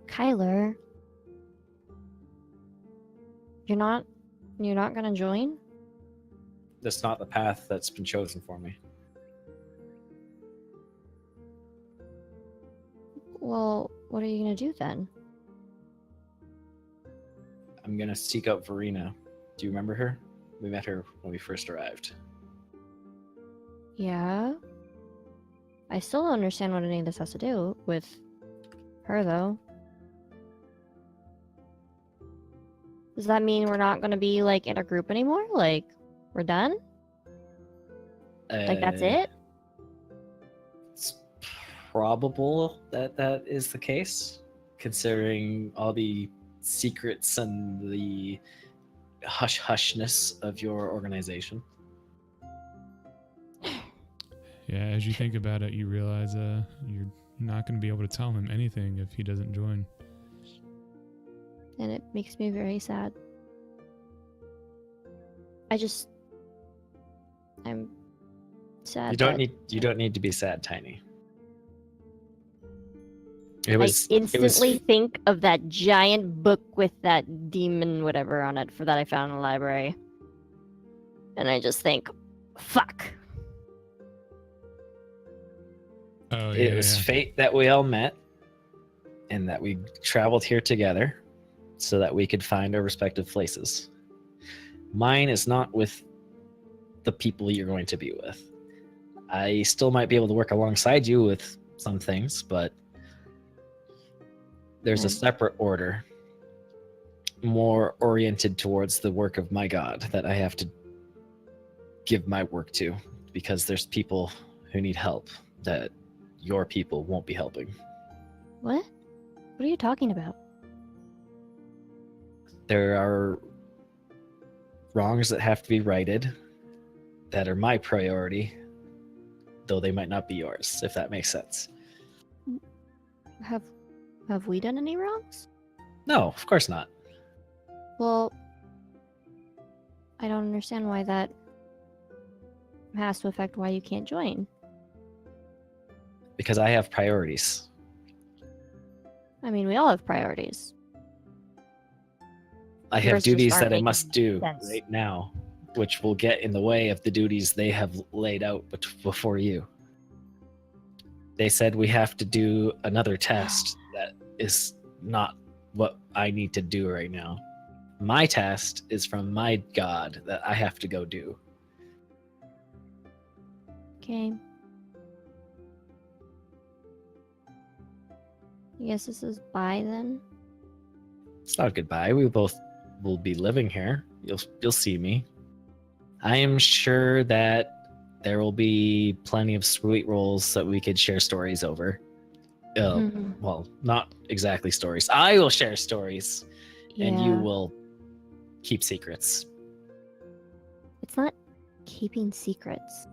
Kyler, you're not gonna join? That's not the path that's been chosen for me. Well, what are you gonna do then? I'm gonna seek out Verena. Do you remember her? We met her when we first arrived. Yeah. I still don't understand what any of this has to do with her, though. Does that mean we're not gonna be like in a group anymore? Like, we're done? Like that's it? It's probable that that is the case, considering all the secrets and the hush-hushness of your organization. yeah, as you think about it, you realize you're not going to be able to tell him anything if he doesn't join. And it makes me very sad. I'm sad. You don't need to be sad, Tiny. I instantly think of that giant book with that demon whatever on it that I found in the library. And I just think, fuck. Oh, It was fate that we all met and that we traveled here together so that we could find our respective places. Mine is not with the people you're going to be with. I still might be able to work alongside you with some things, but there's a separate order more oriented towards the work of my God that I have to give my work to, because there's people who need help that your people won't be helping. What? What are you talking about? There are wrongs that have to be righted that are my priority, though they might not be yours, if that makes sense. Have we done any wrongs? No, of course not. Well, I don't understand why that has to affect why you can't join. Because I have priorities. I mean, we all have priorities. I have Yours just duties aren't that I making must do sense. right now, which will get in the way of the duties they have laid out before you. They said we have to do another test that is not what I need to do right now. My test is from my God that I have to go do. Okay. I guess this is bye then. It's not goodbye. We both will be living here. You'll see me. I am sure that there will be plenty of sweet rolls that we could share stories over. Well, not exactly stories. I will share stories, and you Yeah. will keep secrets. It's not keeping secrets.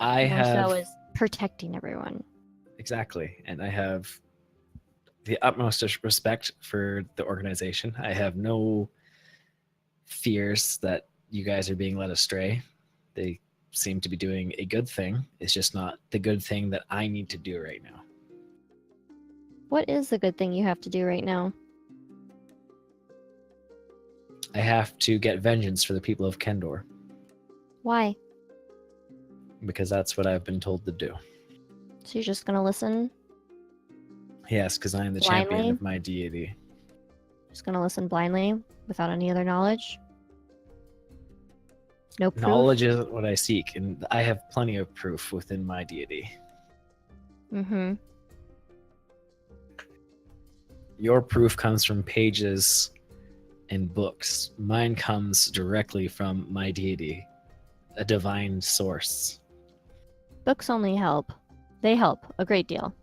I More have so is protecting everyone. exactly, and I have the utmost respect for the organization. I have no fears that you guys are being led astray. They seem to be doing a good thing. It's just not the good thing that I need to do right now. What is the good thing you have to do right now? I have to get vengeance for the people of Kendor, Why? because that's what I've been told to do. So you're just gonna listen? Yes, because I am the champion Blindly? of my deity. Just gonna listen blindly without any other knowledge? No proof? Knowledge is what I seek, and I have plenty of proof within my deity. Mm-hmm. Your proof comes from pages in books. Mine comes directly from my deity, a divine source. Books only help. They help a great deal.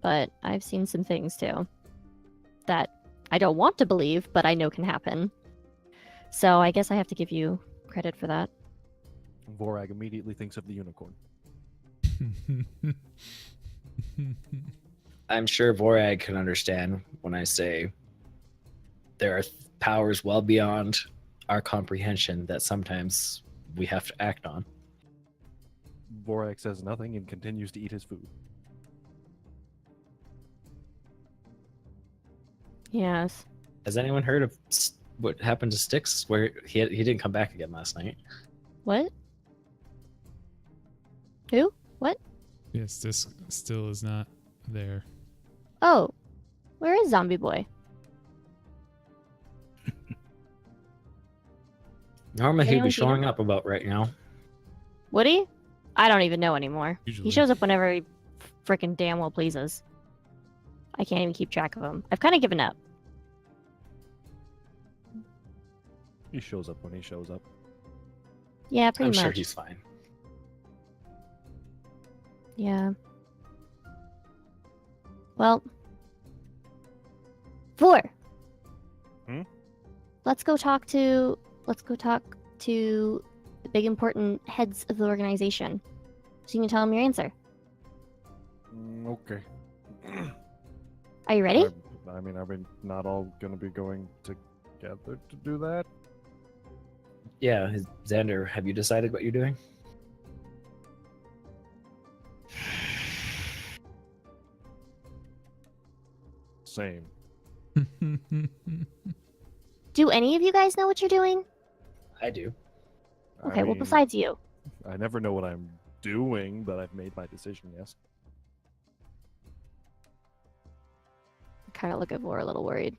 But I've seen some things too that I don't want to believe, but I know can happen. So I guess I have to give you credit for that. Vorag immediately thinks of the unicorn. I'm sure Vorag can understand when I say there are powers well beyond our comprehension that sometimes we have to act on. Vorag says nothing and continues to eat his food. Yes. Has anyone heard of what happened to Styx? Where he didn't come back again last night. What? Who? What? Yes, this still is not there. Oh, where is Zombie Boy? Normally he'd Anyone be seen him? showing up about right now. Would he? I don't even know anymore. Usually. He shows up whenever he frickin' damn well pleases. I can't even keep track of him. I've kind of given up. He shows up when he shows up. Yeah, pretty I'm much. sure he's fine. Yeah. Well. 4. Hmm? Let's go talk to the big important heads of the organization. So you can tell them your answer. Okay. Are you ready? I mean, are we not all going to be going together to do that? Yeah, Xander, have you decided what you're doing? Same. Do any of you guys know what you're doing? I do. Okay, I well mean, besides you. I never know what I'm doing, but I've made my decision, yes. I kind of look at Vor a little worried.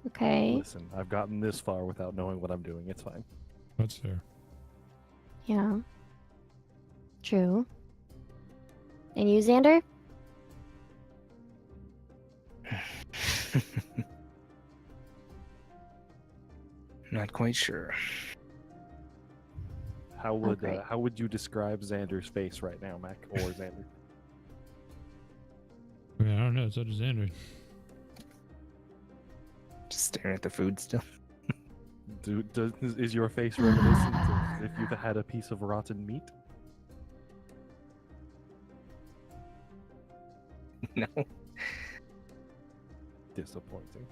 Okay. Listen, I've gotten this far without knowing what I'm doing. It's fine. That's fair. Yeah. True. And you, Xander? Not quite sure. How great. would you describe Xander's face right now, Mac or Xander? I mean, I don't know. So does Andrew. Just staring at the food still. Is your face reminiscent of if you've had a piece of rotten meat? No. Disappointing.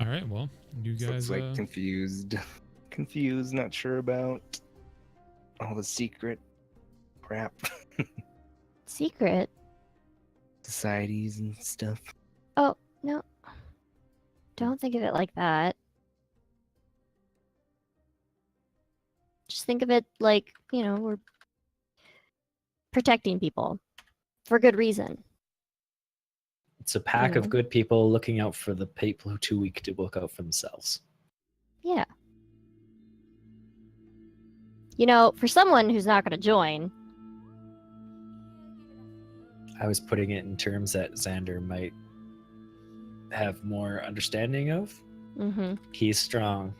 All right. Well, you Looks guys. like confused. Confused, not sure about all the secret crap. Secret? Societies and stuff. Oh, no. Don't think of it like that. Just think of it like, we're protecting people for good reason. It's a pack Yeah. of good people looking out for the people who are too weak to look out for themselves. Yeah. For someone who's not going to join, I was putting it in terms that Xander might have more understanding of. mm-hmm. He's strong.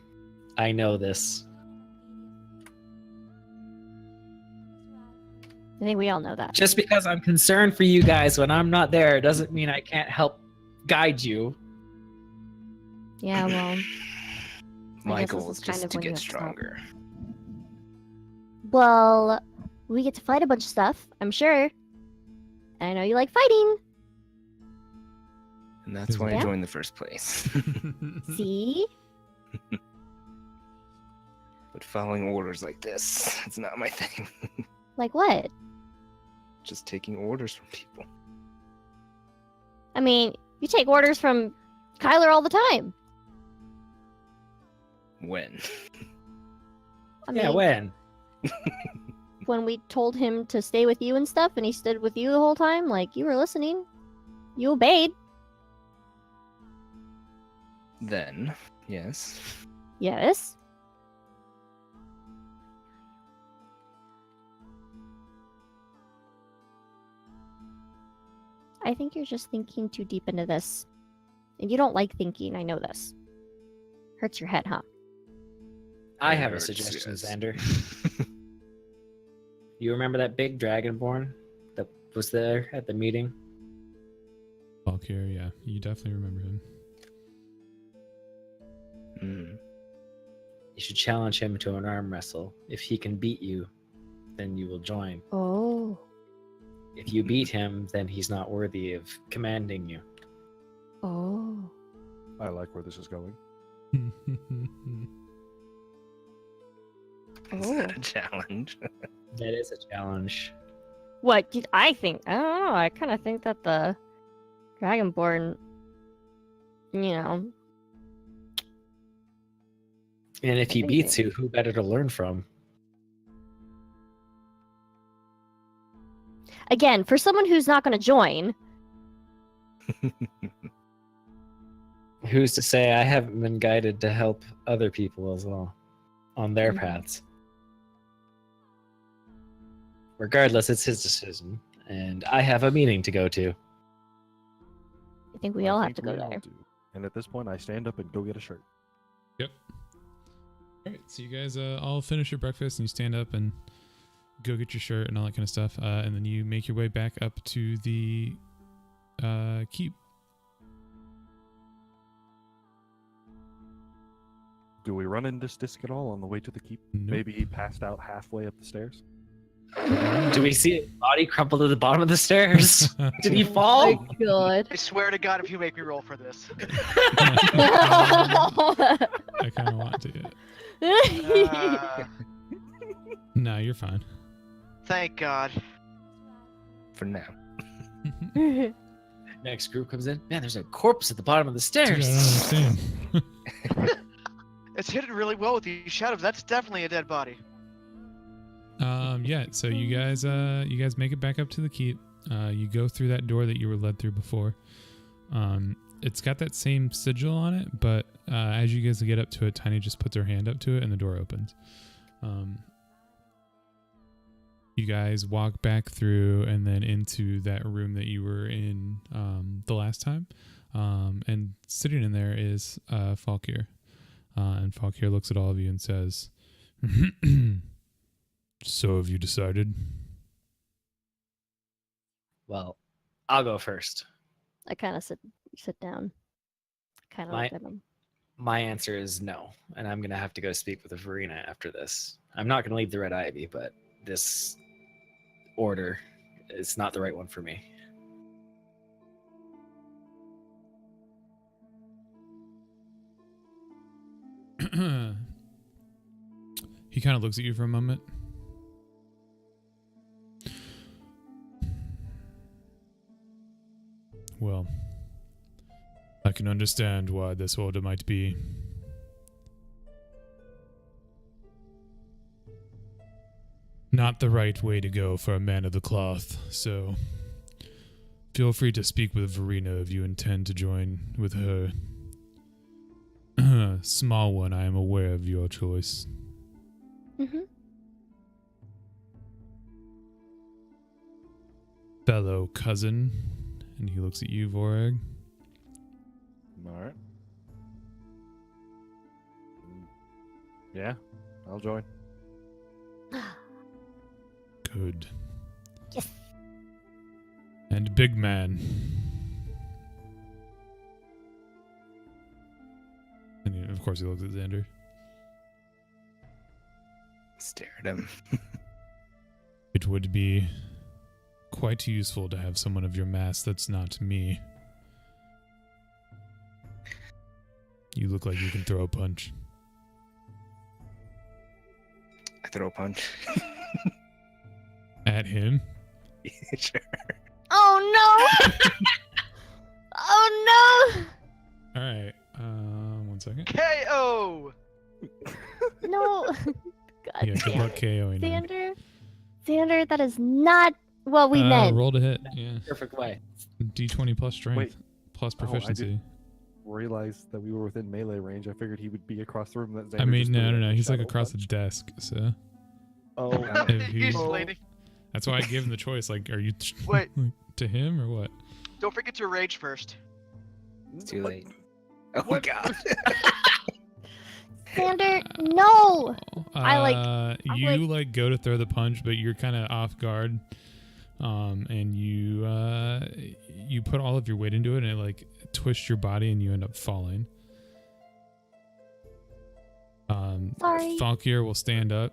I know this. I think we all know that. Just because I'm concerned for you guys when I'm not there doesn't mean I can't help guide you. Yeah, well, My guess this goal is is kind just of to when you get have to stop. stronger. well, we get to fight a bunch of stuff, I'm sure. And I know you like fighting. And that's why Yeah. I joined in the first place. See? But following orders like this, it's not my thing. Like what? Just taking orders from people. I mean, you take orders from Kyler all the time. When? I mean, Yeah, when? when we told him to stay with you and stuff, and he stood with you the whole time, like, you were listening. You obeyed. Then, yes. Yes. I think you're just thinking too deep into this. And you don't like thinking, I know this. Hurts your head, huh? I It have a hurts, suggestion, yes. Xander. You remember that big dragonborn that was there at the meeting? Valkyr, yeah, you definitely remember him. Hmm. You should challenge him to an arm wrestle. If he can beat you, then you will join. Oh. If you beat him, then he's not worthy of commanding you. Oh. I like where this is going. Is Oh. that a challenge? That is a challenge. What did I think? I don't know. I kind of think that the Dragonborn, you know, And if I he think beats it- you, who better to learn from? again, for someone who's not going to join, Who's to say I haven't been guided to help other people as well on their Mhm. paths? Regardless, it's his decision, and I have a meeting to go to. I think we I all have think to go we all there. do. And at this point, I stand up and go get a shirt. All right, so you guys all finish your breakfast and you stand up and go get your shirt and all that kind of stuff, and then you make your way back up to the keep. Do we run into Stisk at all on the way to the keep? Nope. Maybe he passed out halfway up the stairs. Do we see his body crumple to the bottom of the stairs? Did he Oh fall? my god. I swear to God, if you make me roll for this. I kind of want to. No, you're fine. Thank God. For now. Next group comes in. Man, there's a corpse at the bottom of the Dude, I don't stairs. understand. It's hidden really well with these shadows. That's definitely a dead body. Yeah, so you guys make it back up to the keep. You go through that door that you were led through before. It's got that same sigil on it, but as you guys get up to it, Tiny just puts her hand up to it and the door opens. You guys walk back through and then into that room that you were in the last time. And sitting in there is Falkir. And Falkir looks at all of you and says, "So have you decided?" Well, I'll go first. I kind of sit down. Kind of My- look at him. My answer is no, and I'm gonna have to go speak with Verena after this. I'm not gonna leave the Red Ivy, but this order is not the right one for me. He kind of looks at you for a moment. Well, I can understand why this order might be not the right way to go for a man of the cloth, so feel free to speak with Verena if you intend to join with her. Small one, I am aware of your choice. Mm-hmm. Fellow cousin, and he looks at you, Vorag. All right. Yeah, I'll join. Good. Yes. And big man. And of course he looks at Xander. Stare at him. It would be quite useful to have someone of your mass that's not me. You look like you can throw a punch. I throw a punch. At him? Sure. Oh no! Oh Alright, one second. KO! no! No! God Yeah, good damn luck it. KOing him. Xander, that is not what we meant. Roll to hit, yeah. Perfect way. D20 plus strength, Wait. plus Oh, I proficiency. didn't realize that we were within melee range. I figured he would be across the room. That Xander I mean, just threw no, a he's like shadow across the punch. desk, so Oh, If he's- He's leaning. that's why I gave him the choice. Like, are you Wait. to him or what? Don't forget to rage first. It's too What? late. Oh What? god. Sander, no! You like go to throw the punch, but you're kind of off guard. And you put all of your weight into it, and it like twists your body, and you end up falling. Sorry. Falkier will stand up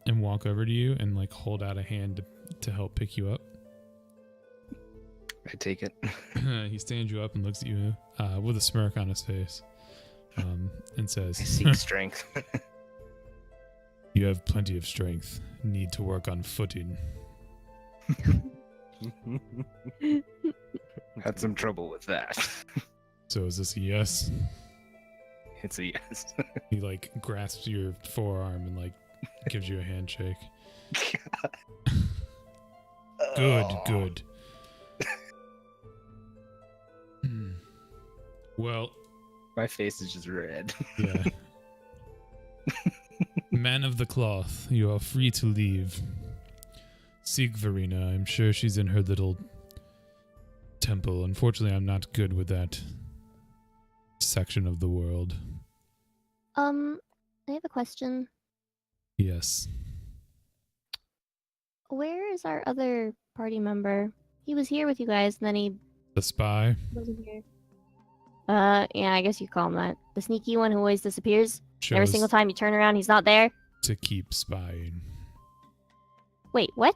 and walk over to you and like hold out a hand to help pick you up. I take it. He stands you up and looks at you with a smirk on his face, and says, I seek strength. "You have plenty of strength. Need to work on footing." Had some trouble with that. So is this a yes? It's a yes. He like grasps your forearm and like gives you a handshake. Good, Oh. good. Well, My face is just red. yeah. Man of the cloth, you are free to leave. Seek Verena. I'm sure she's in her little temple. Unfortunately, I'm not good with that section of the world. I have a question. Yes. Where is our other party member? He was here with you guys, and then he The spy. wasn't here. Yeah, I guess you call him that. The sneaky one who always disappears. Every Chose single time you turn around, he's not there. to keep spying. Wait, what?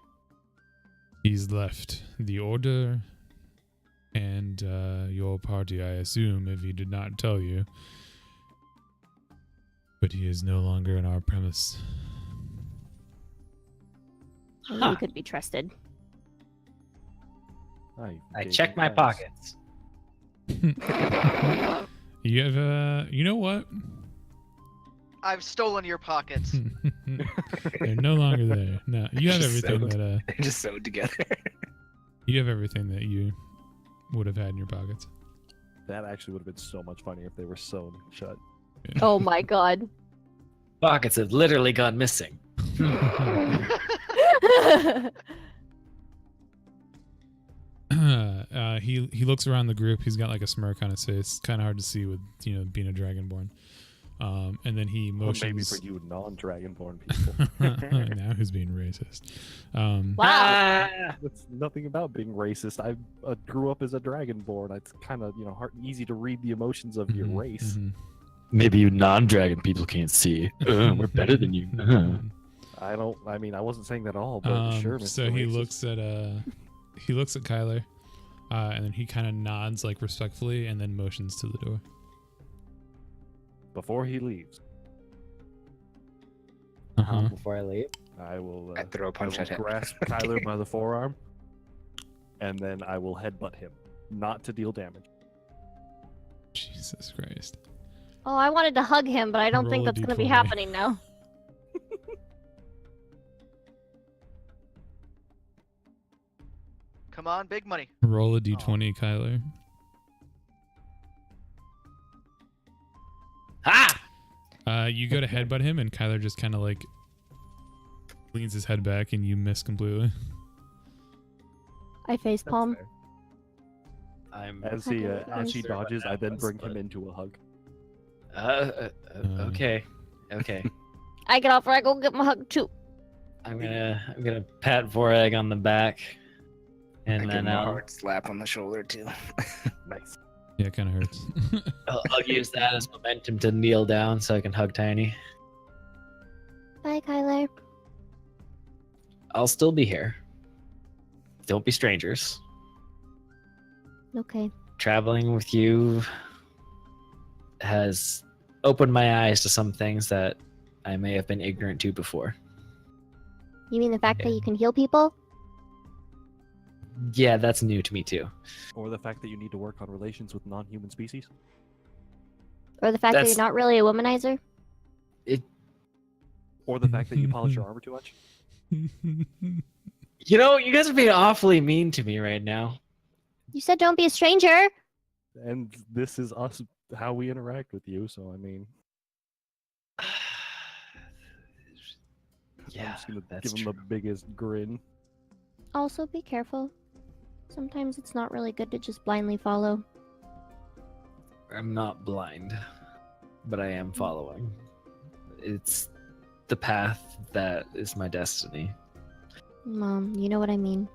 He's left the order and your party, I assume, if he did not tell you. But he is no longer in our premise. I knew he could be trusted. I checked my pockets. You have you know what? I've stolen your pockets. They're no longer there. No, you have Just everything sewed. that They're just sewed together. you have everything that you would have had in your pockets. That actually would have been so much funnier if they were sewn shut. Oh my god. Pockets have literally gone missing. He looks around the group. He's got like a smirk on his face. Kind of hard to see with being a dragonborn. And then he Well, maybe motions. for you non-dragonborn people. Now who's being racist? Wow. Ah! It's nothing about being racist. I grew up as a dragonborn. It's kind of hard, easy to read the emotions of your Mhm, race. mhm. Maybe you non-dragon people can't see. We're better than you. I wasn't saying that at all, but sure. Mr. So he Racist. looks at Kyler, and then he kind of nods like respectfully, and then motions to the door. Before he leaves, Uh-huh. Before I leave. I will, I throw a I punch will at him. grasp Tyler by the forearm, and then I will headbutt him, not to deal damage. Jesus Christ. Oh, I wanted to hug him, but I don't think Roll a that's going to be D20. happening now. Come on, big money. Roll a d20, Kyler. Ah! You go to headbutt him, and Kyler just kind of like leans his head back, and you miss completely. I face That's palm. fair. I'm. As he Sure, dodges, what I then happens, bring him but- into a hug. Okay. Okay. I get off where I go get my hug too. I'm gonna pat Vorag on the back, I and give then him a I'll hard slap on the shoulder too. Nice. Yeah, it kind of hurts. I'll use that as momentum to kneel down so I can hug Tiny. Bye, Kyler. I'll still be here. Don't be strangers. Okay. Traveling with you has opened my eyes to some things that I may have been ignorant to before. You mean the fact that you can heal people? Yeah, that's new to me too. Or the fact that you need to work on relations with non-human species. Or the fact that That's- you're not really a womanizer? Or the fact that you polish your armor too much. You know, you guys are being awfully mean to me right now. You said don't be a stranger. And this is us, how we interact with you, so I mean... I'm Yeah, just gonna that's give him the biggest grin. Also, be careful. Sometimes it's not really good to just blindly follow. I'm not blind, but I am following. It's the path that is my destiny. Mom, you know what I mean.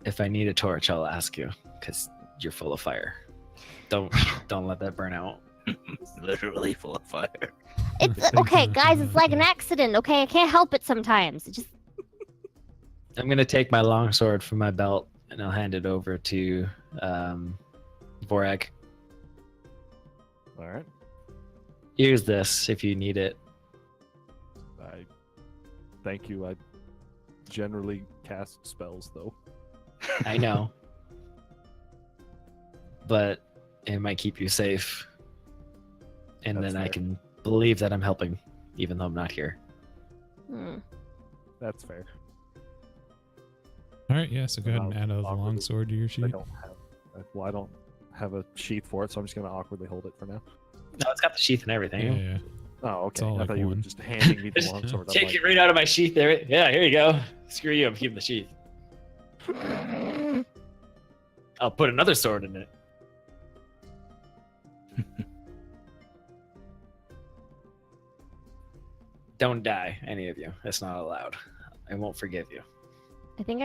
If I need a torch, I'll ask you, because you're full of fire. Don't let that burn out. Literally full of fire. It's okay, guys. It's like an accident. Okay, I can't help it sometimes. It just I'm gonna take my longsword from my belt and I'll hand it over to Vorag. All right. Use this if you need it. Thank you. I generally cast spells though. I know, but it might keep you safe, and That's then I fair. can believe that I'm helping, even though I'm not here. That's fair. All right, yeah. So go ahead and add a Awkwardly- long sword to your I sheath. don't have. Well, I don't have a sheath for it, so I'm just gonna awkwardly hold it for now. No, it's got the sheath and everything. Yeah, yeah. Oh, It's okay. all I like thought you were one. just handing me the longsword. I'm Take like, it right out of my sheath there. Yeah, here you go. Screw you, I'm keeping the sheath. I'll put another sword in it. Don't die, any of you. That's not allowed. I won't forgive you. I think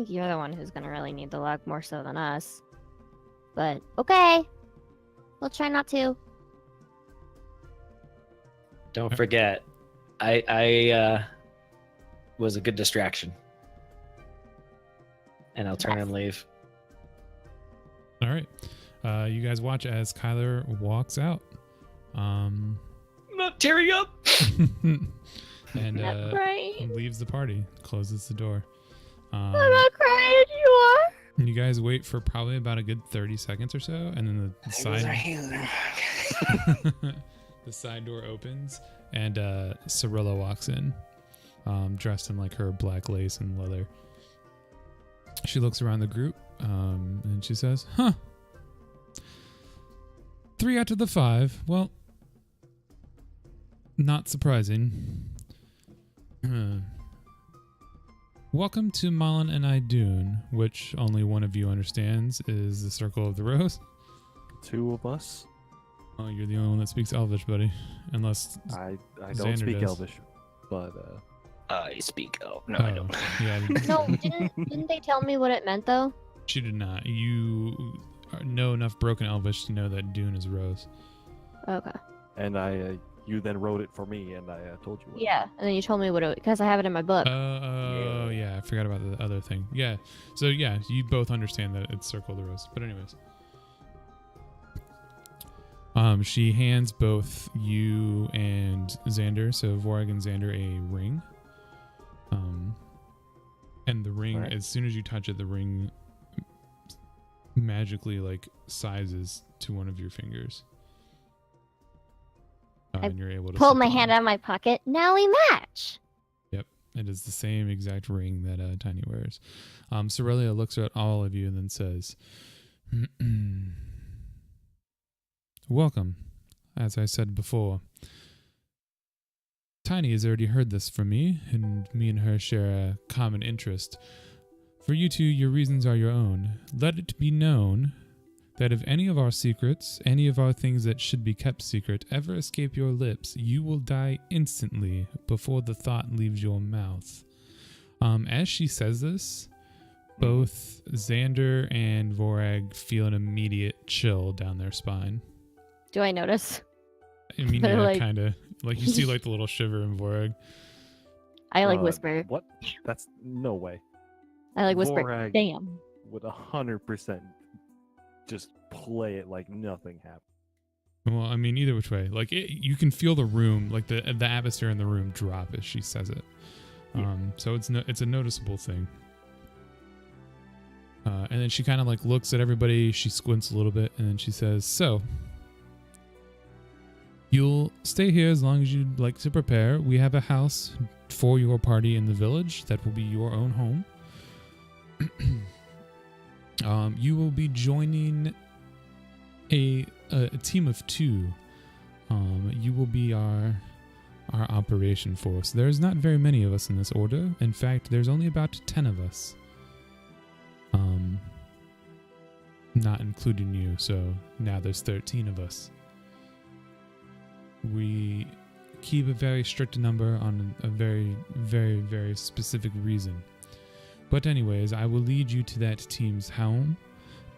you're the one who's gonna really need the luck more so than us. But okay. We'll try not to. Don't forget, I was a good distraction. And I'll turn and leave. All right. You guys watch as Kyler walks out. I'm not tearing up. And Not crying. leaves the party, closes the door. I'm not crying. You are. You guys wait for probably about a good 30 seconds or so, and then the side the side door opens, and Cirilla walks in, dressed in like her black lace and leather. She looks around the group, and she says, "Huh. 3 out of the 5. Well, not surprising. Welcome to Malin and Idun, which only one of you understands is the Circle of the Rose. 2 of us. Oh, you're the only one that speaks Elvish, buddy. Unless I don't Xander speak does. Elvish, but I speak. Oh no, I don't. Yeah, No, didn't they tell me what it meant though? she did not. You know enough broken Elvish to know that Dune is Rose. Okay. and you then wrote it for me, and I told you. What Yeah, and then you told me what it because I have it in my book. Oh, yeah, I forgot about the other thing. Yeah, so yeah, you both understand that it's Circle of the Rose. But anyways, she hands both you and Xander, so Vorag and Xander, a ring. And the ring, Alright. as soon as you touch it, the ring magically like sizes to one of your fingers. I And you're able to Pulled slip my it hand on. out of my pocket. Now we match. It is the same exact ring that Tiny wears. Cerelia looks at all of you and then says, "Welcome. As I said before, Tiny has already heard this from me, and me and her share a common interest. For you two, your reasons are your own. Let it be known that if any of our secrets, any of our things that should be kept secret, ever escape your lips, you will die instantly before the thought leaves your mouth." As she says this, both Xander and Vorag feel an immediate chill down their spine. Do I notice? I mean, They're yeah, like- kind of. Like, you see, like, the little shiver in Vorag. I whisper. What? That's no way. I whisper. Vorag Damn. would 100% just play it like nothing happened. Well, I mean, either which way. Like, you can feel the room, like, the atmosphere in the room drop as she says it. Yeah. So it's a noticeable thing. And then she kind of, like, looks at everybody. She squints a little bit, and then she says, "So, you'll stay here as long as you'd like to prepare. We have a house for your party in the village that will be your own home. You will be joining a team of 2. You will be our our operation force. There's not very many of us in this order. In fact, there's only about 10 of us. Not including you, so now there's 13 of us. We keep a very strict number on a very, very, very specific reason. But anyways, I will lead you to that team's home.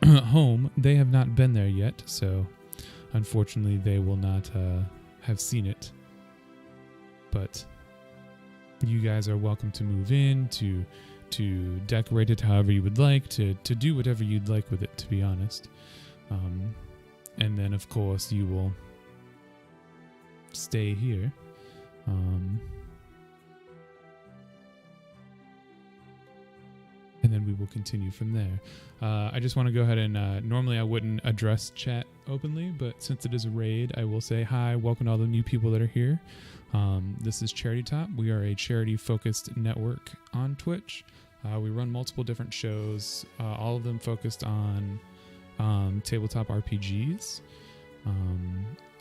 Home. They have not been there yet, so unfortunately they will not have seen it. But you guys are welcome to move in, to decorate it however you would like, to do whatever you'd like with it, to be honest. And then, of course, you will stay here. And then we will continue from there. I just want to go ahead and normally I wouldn't address chat openly, but since it is a raid, I will say hi, welcome to all the new people that are here. This is Charity Top. We are a charity-focused network on Twitch. We run multiple different shows, all of them focused on tabletop RPGs.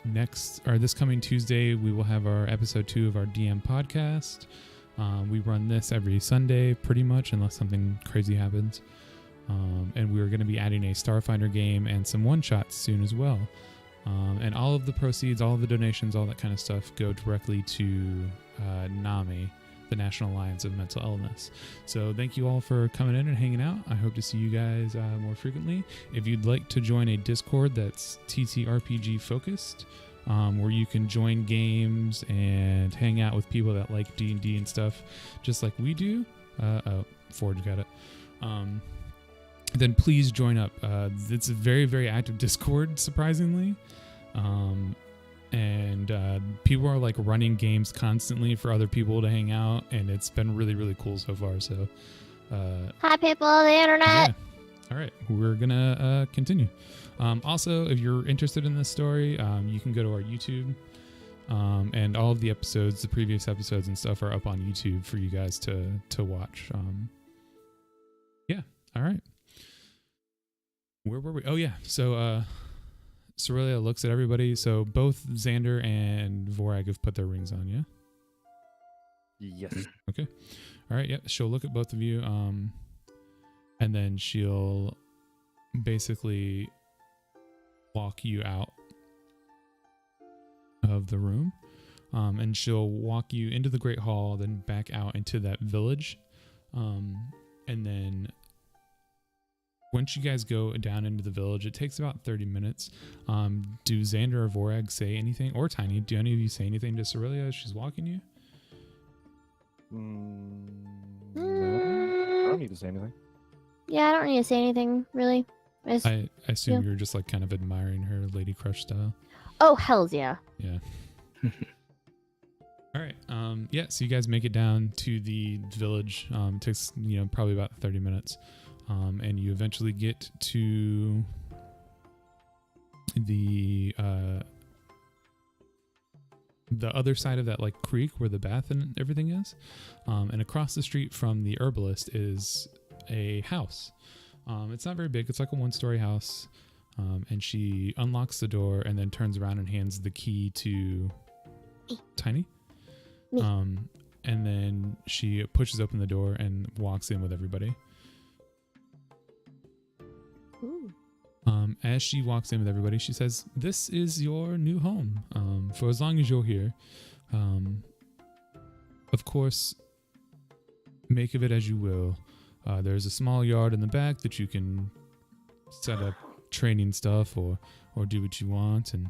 This coming Tuesday, we will have our episode 2 of our DM podcast. We run this every Sunday, pretty much, unless something crazy happens. And we're going to be adding a Starfinder game and some one-shots soon as well. And all of the proceeds, all of the donations, all that kind of stuff go directly to NAMI, the National Alliance of Mental Illness. So thank you all for coming in and hanging out. I hope to see you guys more frequently. If you'd like to join a Discord that's TTRPG focused, where you can join games and hang out with people that like D&D and stuff, just like we do. Forge got it. Then please join up. It's a very, very active Discord, surprisingly. And people are like running games constantly for other people to hang out, and it's been really, really cool so far. So, Hi, people on the internet. yeah. All right, we're gonna continue. Also, if you're interested in this story, you can go to our YouTube, and all of the episodes, the previous episodes and stuff, are up on YouTube for you guys to watch. Yeah. All right. Where were we? Oh yeah. So Cerelia looks at everybody. So both Xander and Vorag have put their rings on, yeah? Yes. Okay. All right, yeah. She'll look at both of you, and then she'll basically walk you out of the room. And she'll walk you into the Great Hall, then back out into that village. And then once you guys go down into the village, it takes about 30 minutes. Do Xander or Vorag say anything? Or Tiny, do any of you say anything to Cerelia as she's walking you? No, I don't need to say anything. Yeah, I don't need to say anything, really. I assume you're just like kind of admiring her Lady Crush style. Oh, hells yeah. Yeah. All right. Yeah, so you guys make it down to the village. It takes, probably about 30 minutes. And you eventually get to the other side of that like creek where the bath and everything is. And across the street from the herbalist is a house. It's not very big. It's like a one-story house. And she unlocks the door and then turns around and hands the key to Tiny. Me. And then she pushes open the door and walks in with everybody. Ooh. As she walks in with everybody, she says, "This is your new home, for as long as you're here. Of course, make of it as you will. There's a small yard in the back that you can set up training stuff or do what you want. And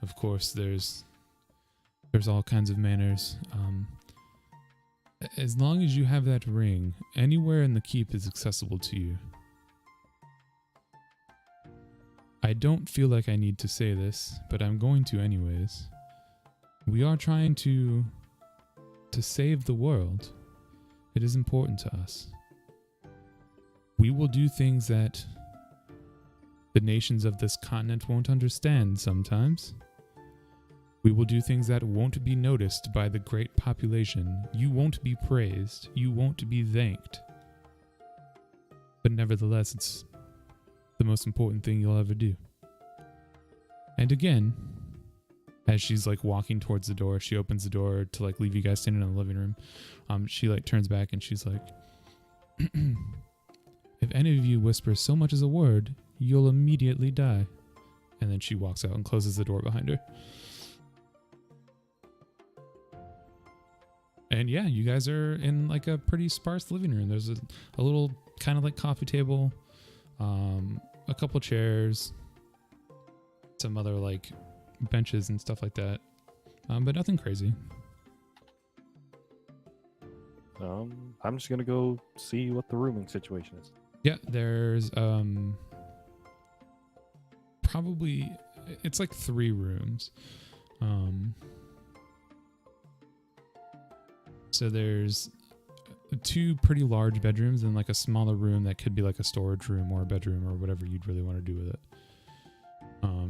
of course, there's all kinds of manners. As long as you have that ring, anywhere in the keep is accessible to you. I don't feel like I need to say this, but I'm going to anyways. We are trying to save the world. It is important to us. We will do things that the nations of this continent won't understand sometimes. We will do things that won't be noticed by the great population. You won't be praised. You won't be thanked. But nevertheless, it's the most important thing you'll ever do. And again, As she's like walking towards the door, she opens the door to like leave you guys standing in the living room. She like turns back and she's like, if any of you whisper so much as a word, you'll immediately die. And then she walks out and closes the door behind her. And yeah, you guys are in like a pretty sparse living room. There's a little kind of like coffee table, a couple chairs, some other like benches and stuff like that, but nothing crazy. I'm just gonna go see what the rooming situation is. Yeah, there's probably it's like 3 rooms. So there's 2 pretty large bedrooms and like a smaller room that could be like a storage room or a bedroom or whatever you'd really want to do with it.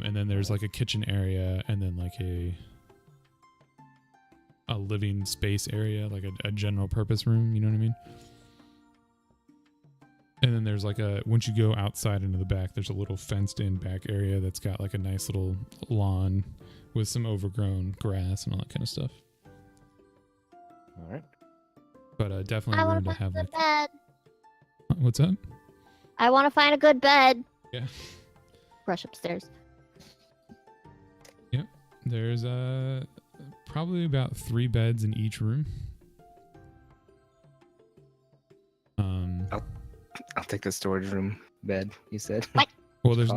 And then there's like a kitchen area and then like a living space area, like a general purpose room, you know what I mean? And then there's like once you go outside into the back, there's a little fenced in back area that's got like a nice little lawn with some overgrown grass and all that kind of stuff. All right. But definitely I room want to to have find a like. bed. What's up? I want to find a good bed. Yeah. Rush upstairs. There's probably about 3 beds in each room. I'll take the storage room bed, you said. What? Well, there's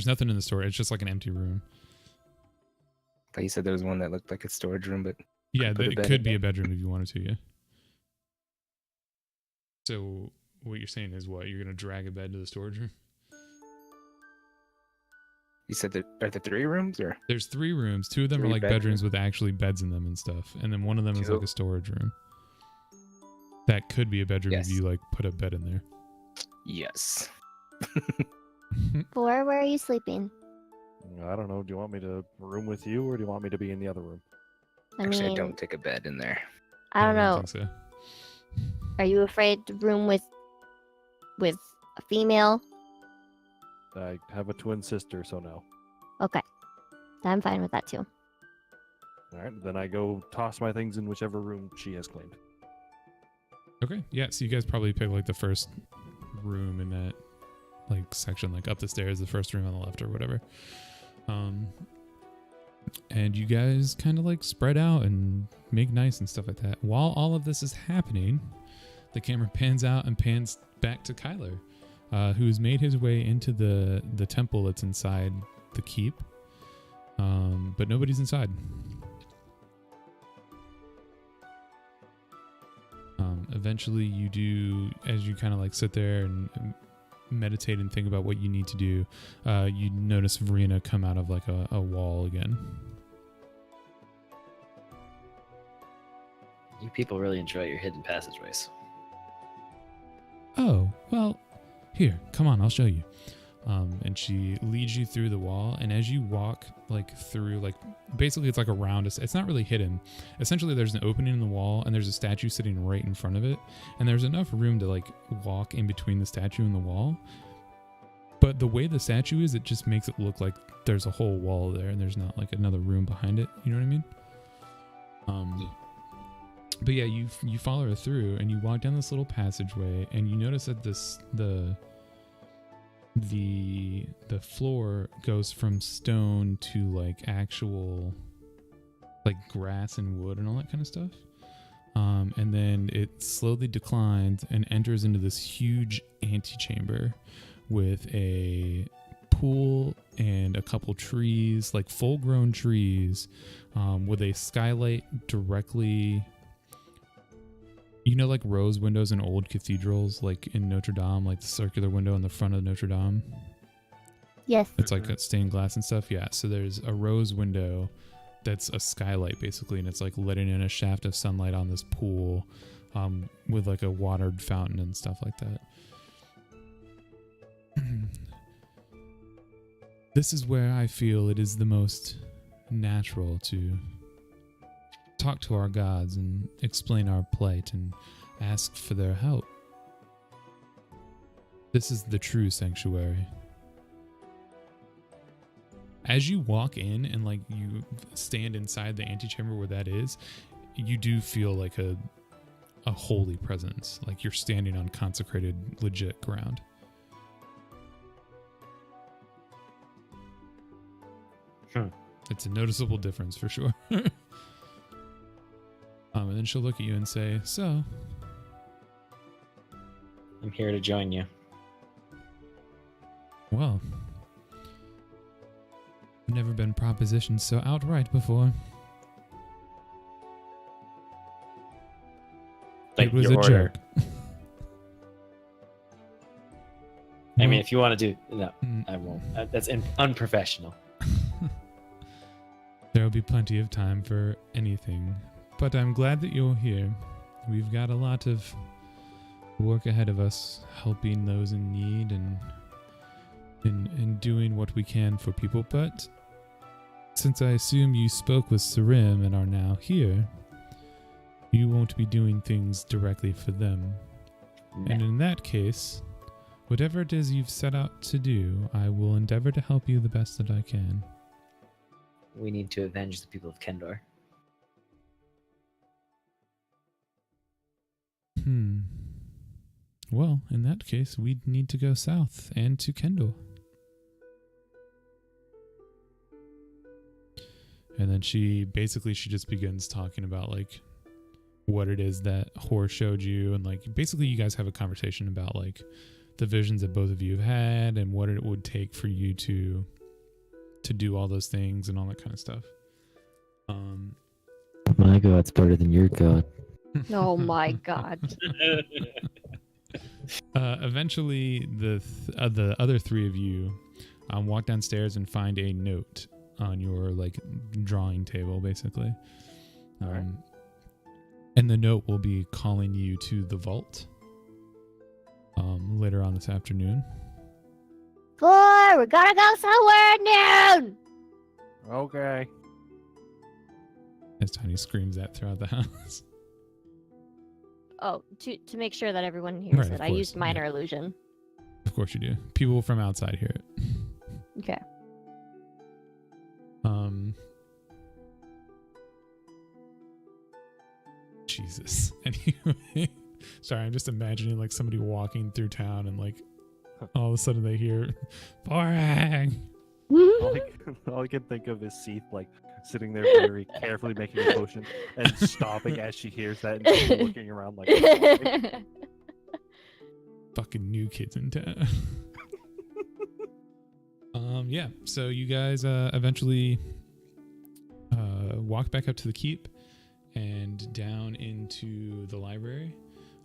nothing in the store. It's just like an empty room. I thought you said there was one that looked like a storage room, but Yeah, put a it bed could in be there. a bedroom if you wanted to, yeah. So what you're saying is what? You're going to drag a bed to the storage room? you said are there 3 rooms or There's 3 rooms. 2 of them are 3 like bedrooms. bedrooms with actually beds in them and stuff. And then one of them is like Cool. a storage room. That could be a bedroom Yes. if you like put a bed in there. yes? Where are you sleeping? I don't know. Do you want me to room with you, or do you want me to be in the other room? Actually, I mean, don't take a bed in there. I don't know. think so. Are you afraid to room with a female? I have a twin sister, so no. Okay. I'm fine with that too. All right, then I go toss my things in whichever room she has claimed. Okay, yeah, so you guys probably pick like the first room in that like section, like up the stairs, the first room on the left or whatever. And you guys kind of like spread out and make nice and stuff like that. While all of this is happening, the camera pans out and pans back to Kyler, who's made his way into the temple that's inside the keep. But nobody's inside. Eventually you do, as you kind of like sit there and meditate and think about what you need to do, you notice Verena come out of like a wall again. You people really enjoy your hidden passageways. Oh, well, here, come on, I'll show you. And she leads you through the wall, and as you walk like through, like basically it's like a round, it's not really hidden. Essentially there's an opening in the wall and there's a statue sitting right in front of it, and there's enough room to like walk in between the statue and the wall. But the way the statue is, it just makes it look like there's a whole wall there and there's not like another room behind it, you know what I mean? But yeah, you follow her through and you walk down this little passageway, and you notice that the floor goes from stone to like actual like grass and wood and all that kind of stuff. And then it slowly declines and enters into this huge antechamber with a pool and a couple trees, like full grown trees, with a skylight directly, you know, like rose windows in old cathedrals, like in Notre Dame, like the circular window in the front of Notre Dame. Yes. It's like got stained glass and stuff. Yeah. So there's a rose window that's a skylight basically, and it's like letting in a shaft of sunlight on this pool, with like a watered fountain and stuff like that. This is where I feel it is the most natural to talk to our gods and explain our plight and ask for their help. This is the true sanctuary. as you walk in and like you stand inside the antechamber where that is, you do feel like a holy presence, like you're standing on consecrated, legit ground. It's a noticeable difference for sure. And then she'll look at you and say, "So, I'm here to join you. well, I've never been propositioned so outright before. Like It was your a order. joke." I mean, if you want to do no, Mm. I won't. That's unprofessional. There will be plenty of time for anything, but I'm glad that you're here. We've got a lot of work ahead of us, helping those in need and doing what we can for people. But since I assume you spoke with Sarim and are now here, you won't be doing things directly for them. And in that case, whatever it is you've set out to do, I will endeavor to help you the best that I can. We need to avenge the people of Kendor. Well, in that case, we'd need to go south and to Kendall. And then she just begins talking about like what it is that Hor showed you, and like basically you guys have a conversation about like the visions that both of you have had and what it would take for you to do all those things and all that kind of stuff. My god's better than your god. Oh my god. Eventually, the other three of you walk downstairs and find a note on your like drawing table, basically. And the note will be calling you to the vault later on this afternoon. Boy, we gotta go somewhere at noon! Okay. As Tiny screams that throughout the house. Oh, to make sure that everyone hears Right, it, of I course, used minor yeah. illusion. Of course you do. People from outside hear it. Okay. Jesus. Anyway, sorry, I'm just imagining like somebody walking through town and like all of a sudden they hear boring. All I can think of is Seath like sitting there very carefully making a potion and stopping as she hears that and just looking around like why? Fucking new kids in town. Yeah, so you guys eventually walk back up to the keep and down into the library.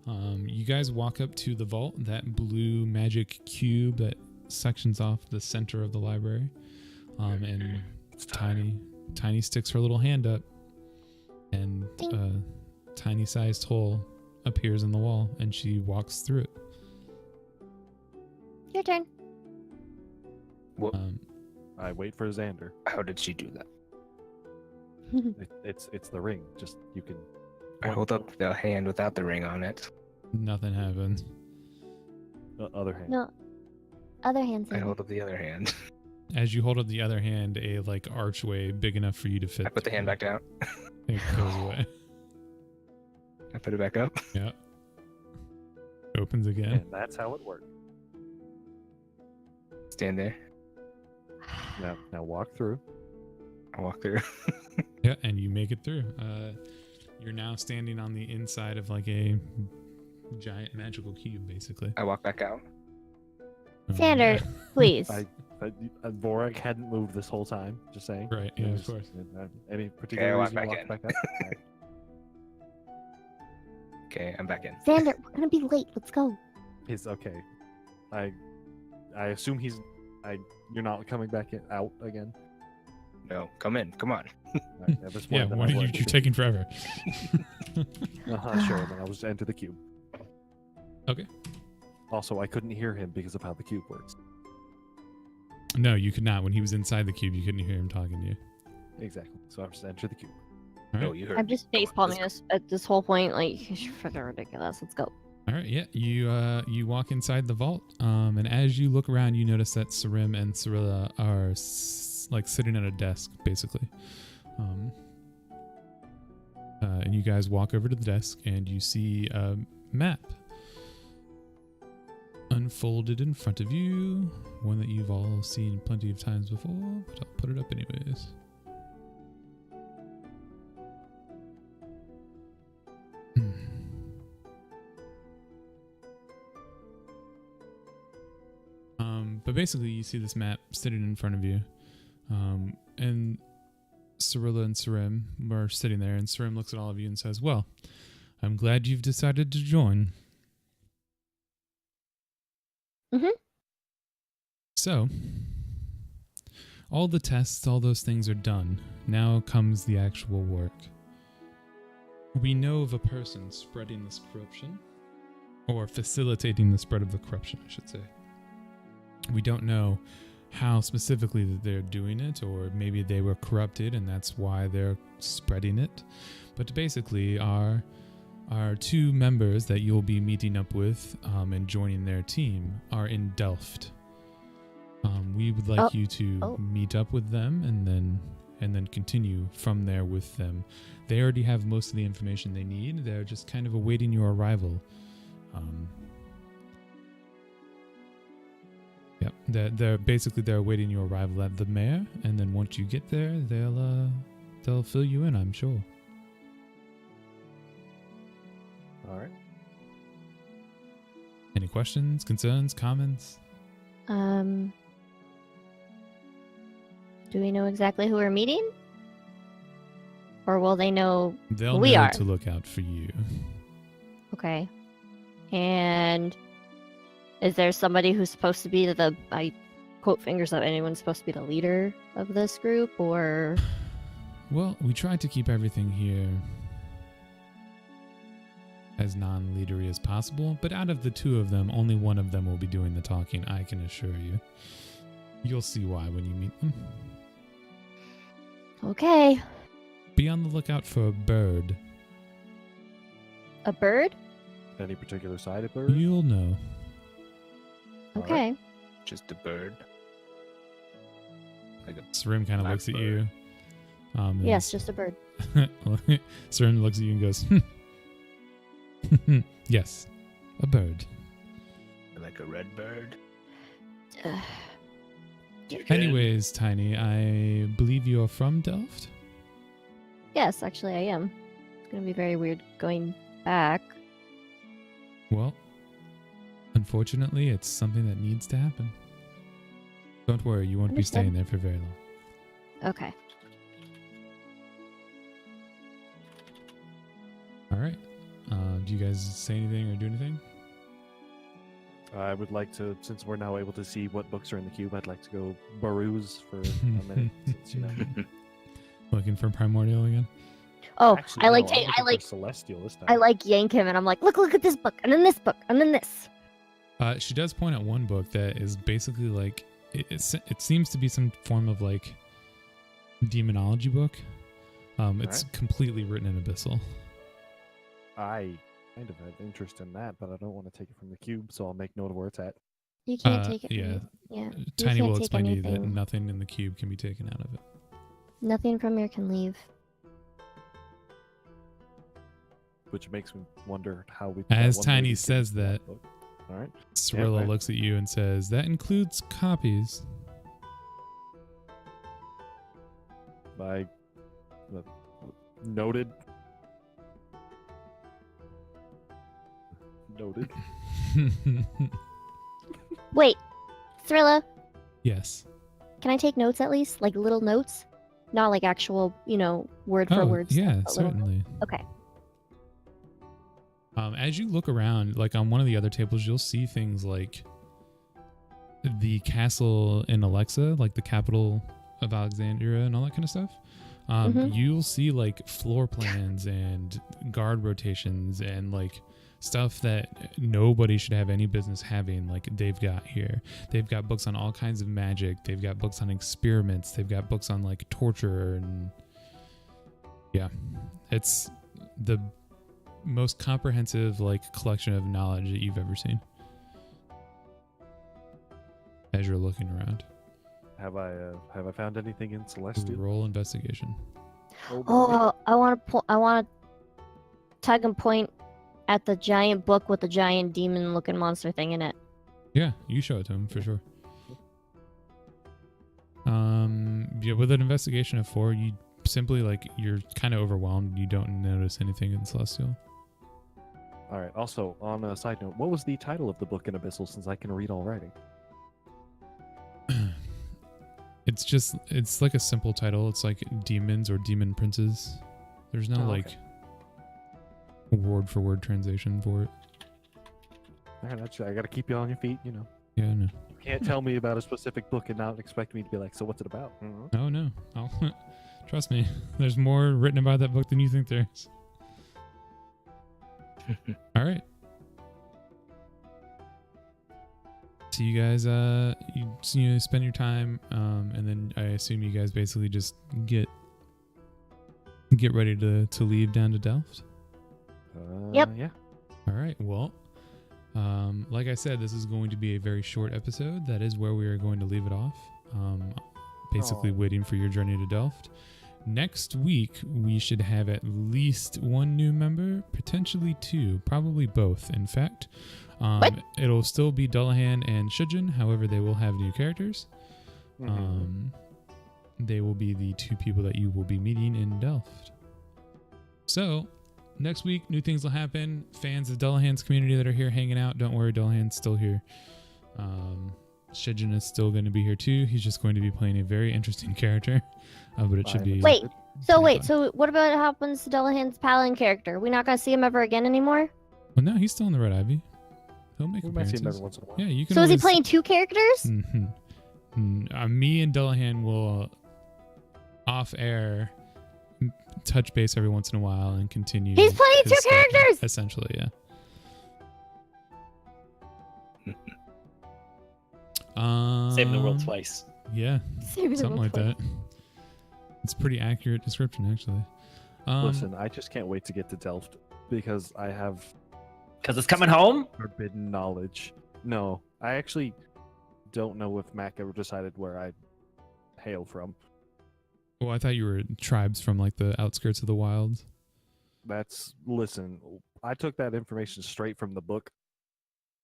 You guys walk up to the vault, that blue magic cube that sections off the center of the library. And Tiny sticks her little hand up, and a tiny sized hole appears in the wall, and she walks through it. Your turn. I wait for Xander. How did she do that? It's the ring. Just you can. I hold up the hand without the ring on it. Nothing happens. The other hand. No. Other hands. I hold up the other hand. As you hold up the other hand, a like archway big enough for you to fit. I put the hand back down. It goes away. I put it back up. Yeah. Opens again. And that's how it works. Stand there. Now walk through. I walk through. Yeah, and you make it through. You're now standing on the inside of like a giant magical cube, basically. I walk back out. Xander, please. Vorak hadn't moved this whole time. Just saying. Right, yeah, of course. Any particular I walk reason you back walk in. back up? Alright. Okay, I'm back in. Xander, we're gonna be late. Let's go. He's okay. I assume you're not coming back out again. No, come in. Come on. Alright, at this Yeah, point, then what I are will you're taking forever? Sure. Then I'll just enter the cube. Okay. Also, I couldn't hear him because of how the cube works. No, you could not. When he was inside the cube, you couldn't hear him talking to you. Exactly. So I'll just enter the cube. All No, right. you heard. I'm me. just Come face on, palming let's this at this whole point. Like, it's freaking ridiculous. Let's go. All right, yeah. You walk inside the vault, and as you look around, you notice that Sarim and Cirilla are like sitting at a desk, basically. And you guys walk over to the desk, and you see a map unfolded in front of you, one that you've all seen plenty of times before, but I'll put it up anyways. But basically, you see this map sitting in front of you, and Cirilla and Sarim are sitting there, and Sarim looks at all of you and says, "Well, I'm glad you've decided to join." Mhm. So, all the tests, all those things are done. Now comes the actual work. We know of a person spreading this corruption, or facilitating the spread of the corruption, I should say. We don't know how specifically that they're doing it, or maybe they were corrupted and that's why they're spreading it. But basically, our two members that you'll be meeting up with and joining their team are in Delft. We would like you to meet up with them and then continue from there with them. They already have most of the information they need. They're just kind of awaiting your arrival. Yep, they're awaiting your arrival at the mayor, and then once you get there, they'll fill you in, I'm sure. All right. Any questions, concerns, comments? Do we know exactly who we're meeting? Or will they know They'll who we know are? to look out for you. Okay. And is there somebody who's supposed to be I quote fingers up, anyone's supposed to be the leader of this group, or? Well, we tried to keep everything here as non-leadery as possible, but out of the two of them, only one of them will be doing the talking, I can assure you. You'll see why when you meet them. Okay. Be on the lookout for a bird. A bird? Any particular side of bird? You'll know. All Okay. Just a bird. Like a Sarim kind of black looks at bird. you. Yes, just a bird. Sarim looks at you and goes, yes, a bird. Like a red bird. Anyways, Tiny, I believe you're from Delft? Yes, actually I am. It's gonna be very weird going back. Well, unfortunately, it's something that needs to happen. Don't worry, you won't be Understood. staying there for very long. Okay. All right. Do you guys say anything or do anything? I would like to, since we're now able to see what books are in the cube, I'd like to go peruse for a minute. Since, Looking for Primordial again? Oh, Actually, I like no, I'm looking for like Celestial this time. I like yank him, and I'm like, look at this book, and then this book, and then this. She does point out one book that is basically like it seems to be some form of like demonology book. It's Alright. completely written in Abyssal. I kind of had interest in that, but I don't want to take it from the cube, so I'll make note of where it's at. You can't take it. yeah. Yeah. You Tiny can't will take explain to you that anything. nothing in the cube can be taken out of it. Nothing from here can leave. Which makes me wonder how we. As that one Tiny lady says could- that, All right. Cirilla right. looks at you and says, "That includes copies." By noted. Noted. Wait, Thrilla, Yes. can I take notes at least? Like little notes? Not like actual, word for word stuff, yeah, but little notes. certainly. Okay. As you look around, like on one of the other tables, you'll see things like the castle in Alexa, like the capital of Alexandria and all that kind of stuff. Mhm. You'll see like floor plans and guard rotations and like stuff that nobody should have any business having, like they've got here. They've got books on all kinds of magic. They've got books on experiments. They've got books on like torture and yeah, it's the most comprehensive like collection of knowledge that you've ever seen as you're looking around. Have I found anything in Celestial? Roll investigation. boy. Oh, I want to tug and point at the giant book with the giant demon-looking monster thing in it. Yeah, you show it to him for sure. Yeah, with an investigation of 4, you simply you're kind of overwhelmed. You don't notice anything in Celestial. All right. Also, on a side note, what was the title of the book in Abyssal? Since I can read all writing. It's like a simple title. It's like Demons or Demon Princes. There's no okay. word for word translation for it. All right, I gotta keep you on your feet. You know. Yeah, no. You can't tell me about a specific book and not expect me to be like, so what's it about? Oh no. Trust me. There's more written about that book than you think there is. All right. So you guys, you spend your time, and then I assume you guys basically just get ready to leave down to Delft. Yep. Yeah. All right. Well, like I said, this is going to be a very short episode. That is where we are going to leave it off. Basically waiting for your journey to Delft. Next week, we should have at least 1 new member, potentially 2, probably both, in fact. It'll still be Dullahan and Shujin, however, they will have new characters. They will be the 2 people that you will be meeting in Delft. So, next week, new things will happen. Fans of Dullahan's community that are here hanging out, don't worry, Dullahan's still here. Shujin is still going to be here too. He's just going to be playing a very interesting character, but it should be... Wait, fun. so what about what happens to Dullahan's Paladin character? We're not gonna see him ever again anymore? Well, no, he's still in the Red Ivy. He'll make We might see him appearances. every once in a while. Yeah, you can. So is he always- playing 2 characters? Me and Dullahan will off air touch base every once in a while and continue. He's playing his 2 stuff, characters! essentially, yeah. Saving the world twice. Yeah, Saving the something world like that. It's a pretty accurate description, actually. Listen, I just can't wait to get to Delft because I have Because it's coming home? forbidden knowledge. No, I actually don't know if Mac ever decided where I hail from. Well, I thought you were tribes from the outskirts of the wilds. Listen, I took that information straight from the book.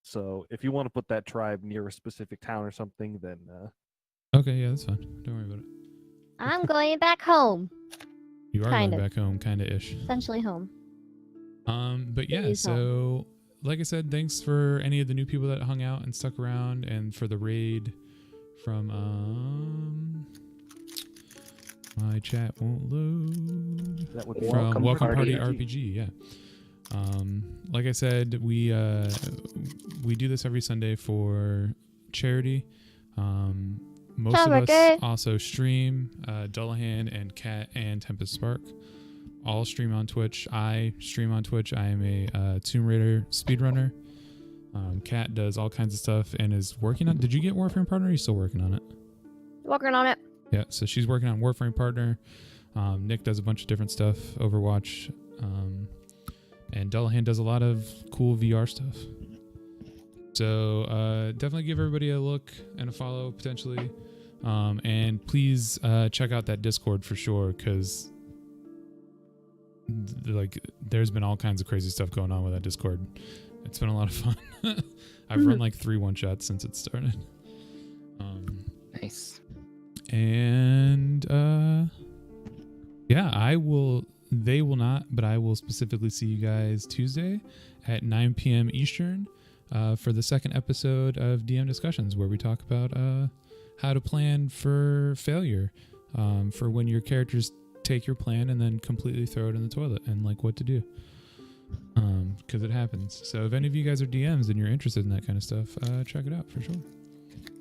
So if you want to put that tribe near a specific town or something, then Okay, yeah, that's fine. Don't worry about it. I'm going back home. You are Kind going of. back home, kind of ish. Essentially home. But yeah, Please so like I said, thanks for any of the new people that hung out and stuck around, and for the raid from my chat won't load. that would be From Welcome Party RPG. RPG, yeah. Like I said, we do this every Sunday for charity. Most of us Charity. also stream. Dullahan and Cat and Tempest Spark all stream on Twitch. I stream on Twitch. I am a Tomb Raider speedrunner. Cat does all kinds of stuff and is working on... Did you get Warframe Partner? Or are you still working on it? Working on it. Yeah, so she's working on Warframe Partner. Nick does a bunch of different stuff, Overwatch. And Dullahan does a lot of cool VR stuff. So definitely give everybody a look and a follow, potentially. And please check out that Discord for sure, because there's been all kinds of crazy stuff going on with that Discord. It's been a lot of fun. I've run 3 one-shots since it started. Nice. And yeah, they will not, but I will specifically see you guys Tuesday at 9 p.m. Eastern for the second episode of DM Discussions, where we talk about how to plan for failure, for when your characters take your plan and then completely throw it in the toilet, and what to do, because it happens. So if any of you guys are DMs and you're interested in that kind of stuff, check it out for sure.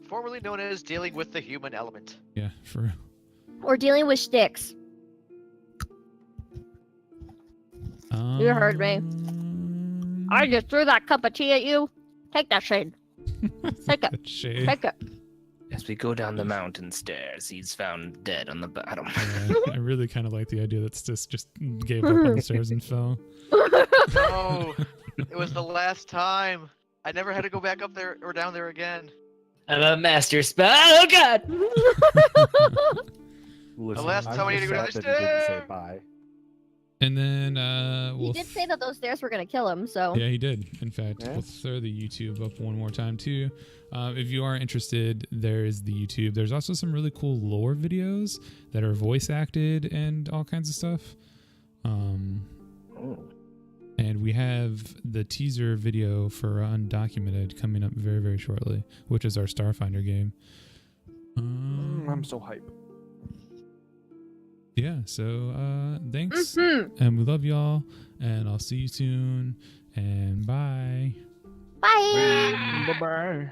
Formerly known as dealing with the human element. Yeah, for real. Or dealing with sticks. You heard me. I just threw that cup of tea at you. Take that shade. Take it. That shade. Take it. As we go down the mountain stairs, he's found dead on the bottom. Yeah, I really kind of like the idea that Stis just gave up on the stairs and fell. No, it was the last time. I never had to go back up there or down there again. I'm a master spell. Oh God! Listen, last I'm time I just need to go sad down that he didn't say the bye. And then He we'll did say that those stairs were gonna kill him, so yeah, he did. In fact, Yeah. we'll throw the YouTube up one more time too. If you are interested, there is the YouTube. There's also some really cool lore videos that are voice acted and all kinds of stuff. Oh. And we have the teaser video for Undocumented coming up very, very shortly, which is our Starfinder game. I'm so hype. Yeah, so thanks. Mhm. And we love y'all. And I'll see you soon. And bye. Bye. Bye bye.